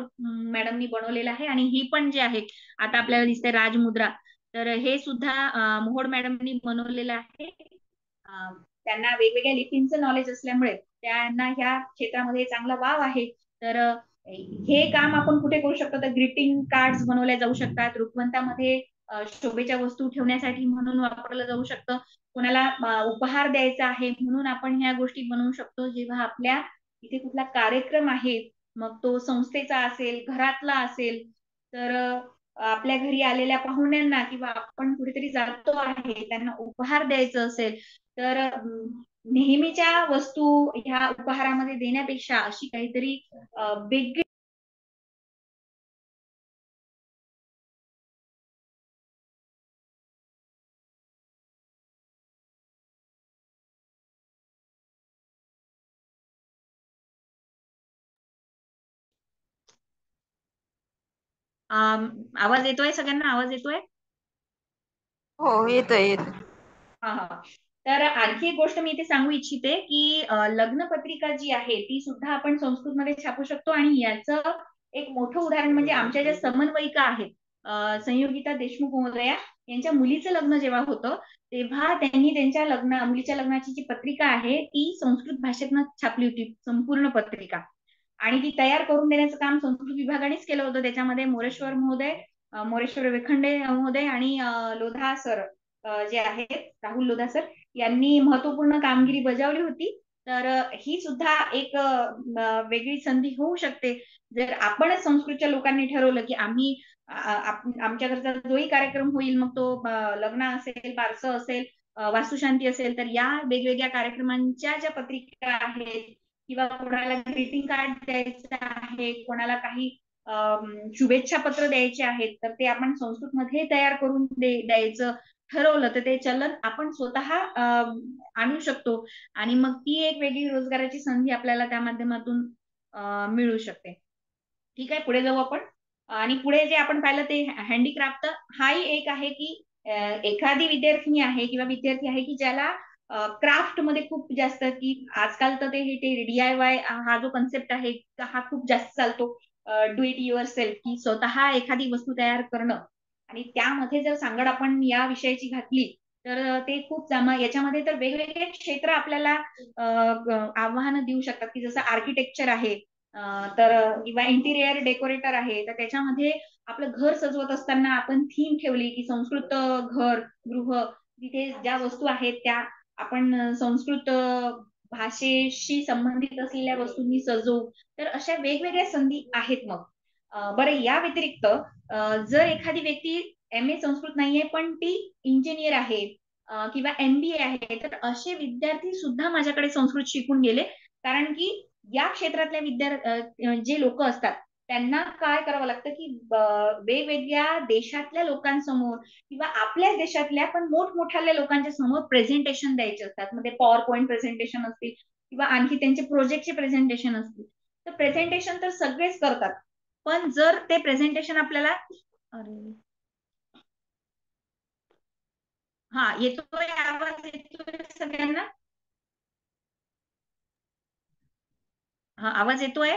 मॅडमनी बनवलेलं आहे. आणि ही पण जे आहे आता आपल्याला दिसते राजमुद्रा, तर हे सुद्धा मोहोड मॅडमनी बनवलेलं आहे. त्यांना वेगवेगळ्या लिपींचं नॉलेज असल्यामुळे त्यांना ह्या क्षेत्रामध्ये चांगला वाव आहे. तर हे काम आपण कुठे करू शकतो, तर ग्रीटिंग कार्ड्स बनवल्या जाऊ शकतात. रुखवंतामध्ये शोभेच्या वस्तू ठेवण्यासाठी म्हणून वापरलं जाऊ शकतं. कोणाला उपहार द्यायचा आहे म्हणून आपण ह्या गोष्टी बनवू शकतो. जेव्हा आपल्या इथे कुठला कार्यक्रम आहे, मग तो संस्थेचा असेल, घरातला असेल, तर आपल्या घरी आलेल्या पाहुण्यांना, किंवा आपण कुठेतरी जातो आहे त्यांना उपहार द्यायचं असेल, तर नेहमीच्या वस्तू ह्या उपहारामध्ये देण्यापेक्षा अशी काहीतरी वेगळी आवाज येतोय? सगळ्यांना आवाज येतोय? हो, येतोय येतोय. हा हा. तर आणखी एक गोष्ट मी इथे सांगू इच्छिते, की लग्न पत्रिका जी आहे ती सुद्धा आपण संस्कृतमध्ये छापू शकतो. आणि याचं एक मोठं उदाहरण म्हणजे आमच्या ज्या समन्वयिका आहेत, संयोगिता देशमुख महोदया, यांच्या मुलीचं लग्न जेव्हा होतं, तेव्हा त्यांनी त्यांच्या मुलीच्या लग्नाची जी पत्रिका आहे ती संस्कृत भाषेतनं छापली होती, संपूर्ण पत्रिका. आणि ती तयार करून देण्याचं काम संस्कृत विभागानेच केलं होतं. त्याच्यामध्ये मोरेश्वर वेखंडे महोदय आणि लोधा सर जे आहेत, राहुल लोधा सर, यांनी महत्वपूर्ण कामगिरी बजावली होती. तर ही सुद्धा एक वेगळी संधी होऊ शकते, जर आपणच संस्कृतच्या लोकांनी ठरवलं, की आम्ही आमच्या घरचा जोही कार्यक्रम होईल, मग तो लग्न असेल, बारसं असेल, वास्तुशांती असेल, तर या वेगवेगळ्या कार्यक्रमांच्या ज्या पत्रिका आहेत, किंवा कोणाला ग्रीटिंग कार्ड द्यायचं आहे, कोणाला काही शुभेच्छा पत्र द्यायचे आहेत, तर ते आपण संस्कृतमध्ये तयार करून द्यायचं ठरवलं, तर ते चलन आपण स्वतः आणू शकतो. आणि मग ती एक वेगळी रोजगाराची संधी आपल्याला त्या माध्यमातून मिळू शकते. ठीक आहे, पुढे जाऊ आपण. आणि पुढे जे आपण पाहिलं ते हँडीक्राफ्ट. हाही एक आहे, की एखादी विद्यार्थिनी आहे किंवा विद्यार्थी आहे, की ज्याला क्राफ्ट मध्ये खूप जास्त, की आजकाल तर ते DIY हा जो कन्सेप्ट आहे हा खूप जास्त चालतो. डू इट युअर सेल्फ, की स्वतः एखादी वस्तू तयार करणं. आणि त्यामध्ये जर सांगड आपण या विषयाची घातली, तर ते खूप याच्यामध्ये तर वेगवेगळे क्षेत्र आपल्याला आव्हानं देऊ शकतात, की जसं आर्किटेक्चर आहे, तर किंवा इंटिरियर डेकोरेटर आहे. तर त्याच्यामध्ये आपलं घर सजवत असताना आपण थीम ठेवली, की संस्कृत गृह, तिथे ज्या वस्तू आहेत त्या आपण संस्कृत भाषेशी संबंधित असलेल्या वस्तूंनी सजवू. तर अशा वेगवेगळ्या संधी आहेत. मग बरं, या व्यतिरिक्त जर एखादी व्यक्ती MA संस्कृत नाहीये, पण ती इंजिनियर आहे, किंवा MBA आहे, तर असे विद्यार्थी सुद्धा माझ्याकडे संस्कृत शिकून गेले. कारण की या क्षेत्रातल्या जे लोक असतात, त्यांना काय करावं लागतं, की वेगवेगळ्या देशातल्या लोकांसमोर, किंवा आपल्याच देशातल्या पण मोठमोठ्या लोकांच्या समोर प्रेझेंटेशन द्यायचे असतात. म्हणजे पॉवर पॉईंट प्रेझेंटेशन असतील, किंवा आणखी त्यांचे प्रोजेक्टचे प्रेझेंटेशन असतील. तर प्रेझेंटेशन तर सगळेच करतात, पण जर ते प्रेझेंटेशन आपल्याला, अरे, हा, येतोय आवाज? येतोय सगळ्यांना? हा, आवाज येतोय?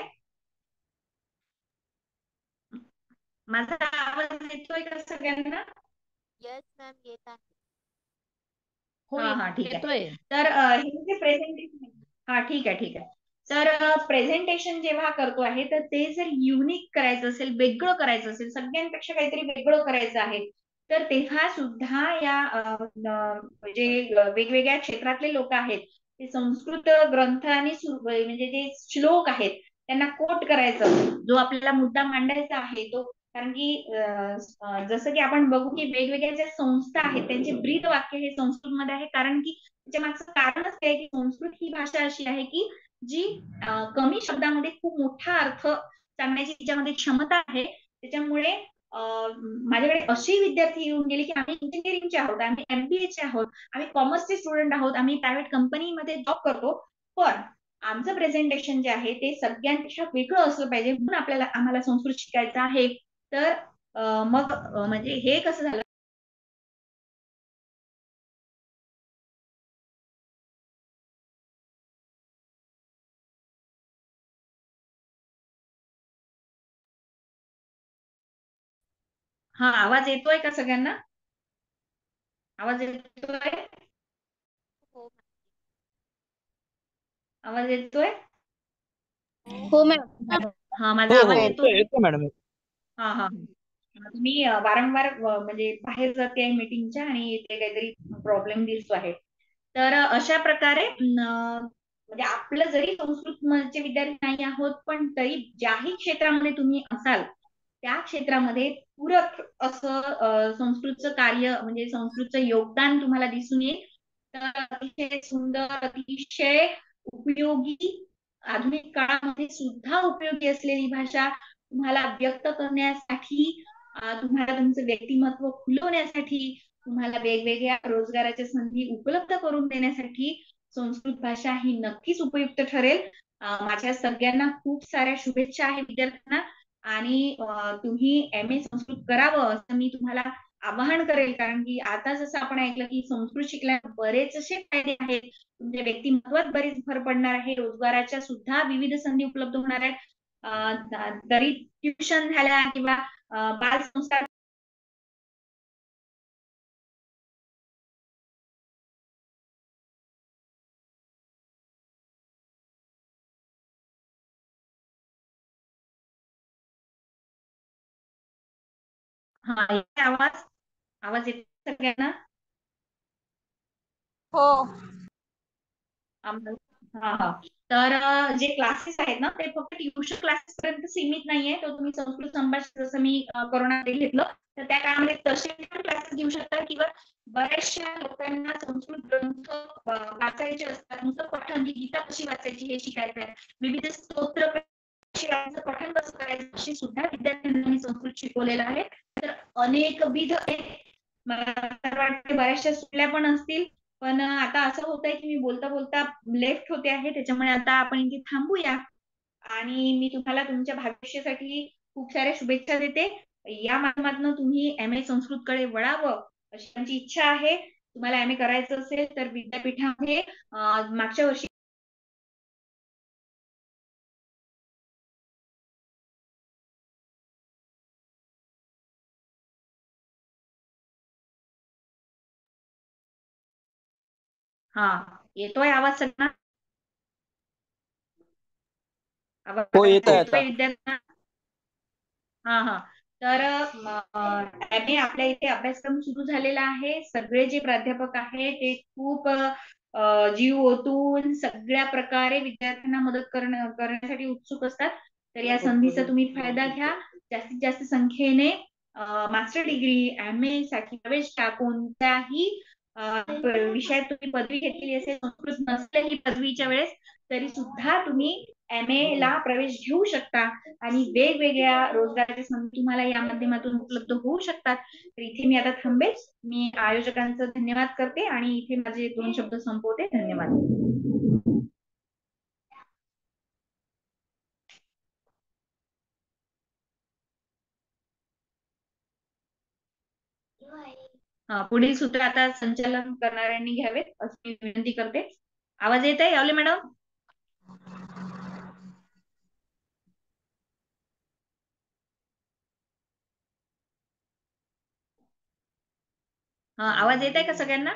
माझा आवाज येतोय का सगळ्यांना? येस मॅम, येत आहे. हो हा हा ठीक आहे. येतोय. तर हे जे प्रेझेंटेशन, हा ठीक आहे ठीक आहे. तर प्रेझेंटेशन जेव्हा करतो आहे तर ते जर युनिक करायचं असेल, वेगळं करायचं असेल, सगळ्यांपेक्षा काहीतरी वेगळं करायचं आहे, तर तेव्हा सुद्धा या जे वेगवेगळ्या क्षेत्रातले लोक आहेत ते संस्कृत ग्रंथ आणि म्हणजे जे श्लोक आहेत त्यांना कोट करायचं, जो आपल्याला मुद्दा मांडायचा आहे तो. कारण की जसं की आपण बघू की वेगवेगळ्या ज्या संस्था आहेत त्यांचे ब्रीद वाक्य हे संस्कृतमध्ये आहे, कारण की त्याच्या मागचं कारणच ते आहे की संस्कृत ही भाषा अशी आहे की जी कमी शब्दामध्ये खूप मोठा अर्थ सांगण्याची तिच्यामध्ये क्षमता आहे. त्याच्यामुळे माझ्याकडे असे विद्यार्थी येऊन गेले की आम्ही इंजिनिअरिंगचे आहोत, आम्ही MBA चे आहोत, आम्ही कॉमर्सचे स्टुडंट आहोत, आम्ही प्रायव्हेट कंपनीमध्ये जॉब करतो, पण आमचं प्रेझेंटेशन जे आहे ते सगळ्यांपेक्षा वेगळं असलं पाहिजे, म्हणून आम्हाला संस्कृत शिकायचं आहे. तर मग म्हणजे हे कसं झालं, हा आवाज येतोय का सगळ्यांना? आवाज येतोय? हो आवाज येतोय? हो मॅम. हा हो माझा हो आवाज येतोय येतोय? येतोय मॅडम. हा हा. तुम्ही वारंवार म्हणजे बाहेर जाते मीटिंगच्या आणि इथे काहीतरी प्रॉब्लेम दिसतो आहे. तर अशा प्रकारे म्हणजे आपलं जरी संस्कृतचे विद्यार्थी नाही आहोत, पण तरी ज्याही क्षेत्रामध्ये तुम्ही असाल त्या क्षेत्रामध्ये पूरक असं संस्कृतचं कार्य म्हणजे संस्कृतचं योगदान तुम्हाला दिसून येईल. तर अतिशय सुंदर, अतिशय उपयोगी, आधुनिक काळामध्ये सुद्धा उपयोगी असलेली भाषा तुम्हाला व्यक्त करण्यासाठी, तुम्हाला तुमचं व्यक्तिमत्व खुलवण्यासाठी, तुम्हाला वेगवेगळ्या रोजगाराच्या संधी उपलब्ध करून देण्यासाठी संस्कृत भाषा ही नक्कीच उपयुक्त ठरेल. माझ्या सगळ्यांना खूप साऱ्या शुभेच्छा आहे विद्यार्थ्यांना, आणि तुम्ही MA संस्कृत करावं असं मी तुम्हाला आवाहन करेल, कारण की आता जसं आपण ऐकलं की संस्कृत शिकल्याने बरेच असे फायदे आहेत, तुमच्या व्यक्तिमत्वात बरीच भर पडणार आहे, रोजगाराच्या सुद्धा विविध संधी उपलब्ध होणार आहेत. तरी ट्युशन झाल्या किंवा बाल संस्कार हा येतोय आवाज? आवाज येतो सगळ्यांना? हो. हा हा. तर जे क्लासेस आहेत ना ते फक्त ट्युशन क्लासेस पर्यंत सीमित नाहीये. तर तुम्ही संस्कृत संभाषण जसं मी कोरोनामध्ये घेतलं तर त्या काळामध्ये तसे क्लासेस घेऊ शकता, किंवा बऱ्याचशा लोकांना संस्कृत ग्रंथ वाचायचे असतात, नुसतं पठण की गीता कशी वाचायची हे शिकायचं आहे, विविध स्तोत्र कशी वाचायचं, पठण कसं करायचं अशी सुद्धा विद्यार्थ्यांना मी संस्कृत शिकवलेलं आहे. तर अनेकविध मला तर वाटते बऱ्याचशा सुटल्या पण असतील, पण आता असं होतंय की मी बोलता बोलता लेफ्ट होते आहे, त्याच्यामुळे आता आपण इथे थांबूया. आणि मी तुम्हाला तुमच्या भविष्यासाठी खूप साऱ्या शुभेच्छा देते. या माध्यमातून तुम्ही MA संस्कृतकडे वळावं अशी आमची इच्छा आहे. तुम्हाला MA करायचं असेल तर विद्यापीठामध्ये मागच्या वर्षी हा येतोय आवाज सगळ्यांना? हो आवाज येत आहे आता. येतोय विद्यार्थ्यांना? हा हा. तर MA आपल्या इथे अभ्यासक्रम सुरू झालेला आहे. सगळे जे प्राध्यापक आहेत ते खूप जीव ओतून सगळ्या प्रकारे विद्यार्थ्यांना मदत करण्यासाठी उत्सुक असतात. तर या संधीचा तुम्ही फायदा घ्या. जास्तीत जास्त संख्येने मास्टर डिग्री MA साठी प्रवेश घ्या. कोणत्याही विषयात तुम्ही पदवी घेतलेली असेल, संस्कृत नसलेली पदवीच्या वेळेस, तरी सुद्धा तुम्ही MA ला प्रवेश घेऊ शकता आणि वेगवेगळ्या रोजगाराच्या संधी तुम्हाला या माध्यमातून उपलब्ध होऊ शकतात. तर इथे मी आता थांबेल. मी आयोजकांचं धन्यवाद करते आणि इथे माझे 2 शब्द संपवते. धन्यवाद. पुढील सूत्र आता संचालन करणाऱ्यांनी घ्यावेत अशी विनंती करते. आवाज येत आहे यावले मॅडम? आवाज येत आहे का सगळ्यांना?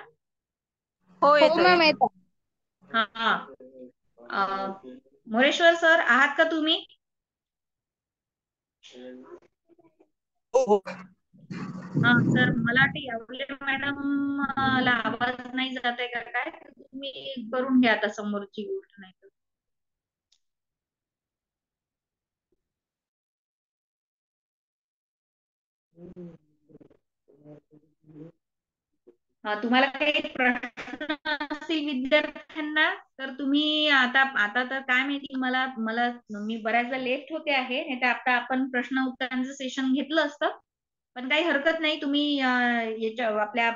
हो हो येतोय. मॅम येत हा हा. मोरेश्वर सर आहात का तुम्ही? हो हो. हा सर, मला वाटतं यावले मॅडम ला आवाज नाही जात आहे का काय? तर तुम्ही करून घ्या आता समोरची गोष्ट नाही तर. तुम्हाला काही प्रश्न असतील विद्यार्थ्यांना तर तुम्ही आता आता तर काय माहिती मला मला मी बऱ्याचदा लेट होते आहे, नाही तर आता आपण प्रश्न उत्तरांचं सेशन घेतलं असतं. पण काही हरकत नाही, तुम्ही याच्या आपल्या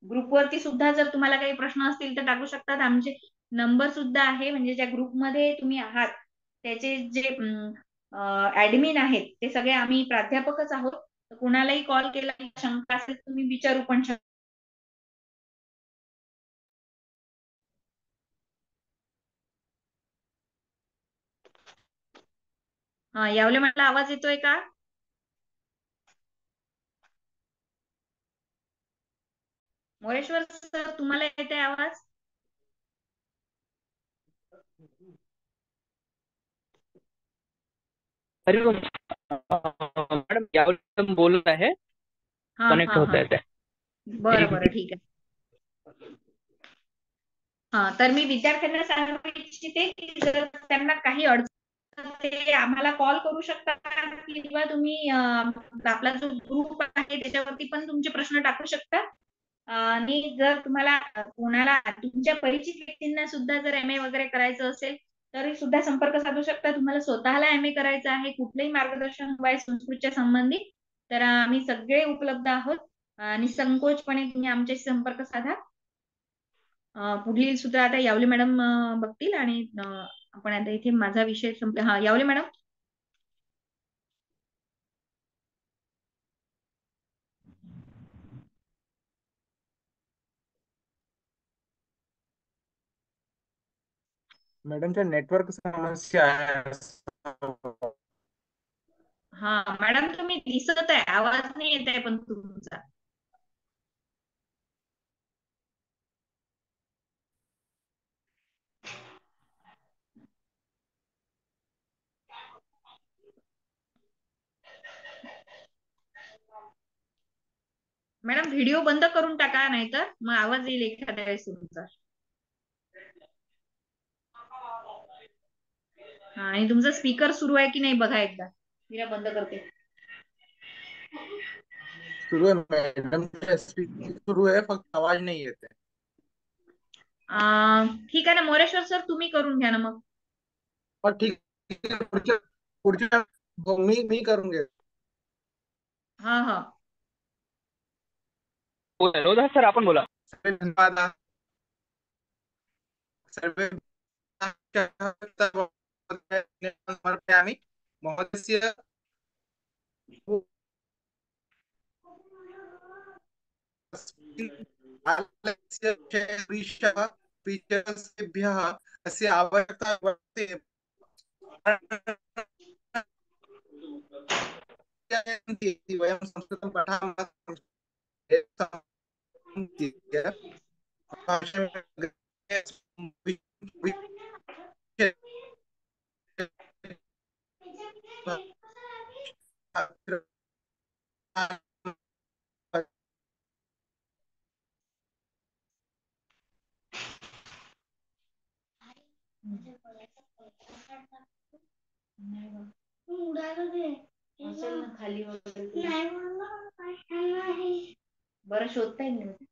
ग्रुपवरती सुद्धा जर तुम्हाला काही प्रश्न असतील तर टाकू शकतात. आमचे नंबर सुद्धा आहे, म्हणजे ज्या ग्रुपमध्ये तुम्ही आहात त्याचे जे ऍडमिन आहेत ते सगळे आम्ही प्राध्यापकच आहोत. तर कुणालाही कॉल केला शंका असेल तुम्ही विचारू पण शकता. यावले मला आवाज येतोय का? मोरेश्वर सर तुम्हाला येते आवाज? हरिओम. मॅडम यावले बोलत आहे, हा कनेक्ट हा होत हा. आहे. बरं बरं ठीक आहे. तर मी विद्यार्थ्यांना सांगू इच्छिते की जर त्यांना काही अडचण ते आम्हाला कॉल करू शकता किंवा तुम्ही आपला जो ग्रुप आहे त्याच्यावरती पण तुमचे प्रश्न टाकू शकता. आणि जर तुम्हाला कोणाला तुमच्या परिचित व्यक्तींना सुद्धा जर एम ए वगैरे करायचं असेल तरी सुद्धा संपर्क साधू शकता. तुम्हाला स्वतःला एम ए करायचं आहे, कुठलंही मार्गदर्शन हवं आहे संस्कृतच्या संबंधित, तर आम्ही सगळे उपलब्ध आहोत. निसंकोचपणे तुम्ही आमच्याशी संपर्क साधा. पुढील सूत्र आता यावले मॅडम बघतील आणि आपण आता इथे माझा विषय संपला. हा यावले मॅडम. मॅडमच्या नेटवर्क समस्या आहे. हा मॅडम तुम्ही दिसत आहे, आवाज नाही येत आहे पण तुमचा. मॅडम व्हिडिओ बंद करून टाका, नाहीतर मग आवाज येईल एखाद्या वेळेस तुमचा. आणि तुमचा स्पीकर सुरू आहे की नाही बघा एकदा. मी बंद करते. सुरू आहे मॅडम, सुरू आहे, फक्त आवाज नाही येत आहे. ठीक आहे ना मोरेश्वर सर, तुम्ही करून घ्या ना मग. ठीक आहे, पुढच्या पुढच्या हो, मी करून घेतो. हा हा. रोधा सर आपण बोला. सर्वे आम्ही महोदयस्य विषयेभ्यः अस्य आवश्यकता वर्तते। वयं संस्कृतं पठामः। असेल ना खाली वगैरे. बरं शोधता येईल.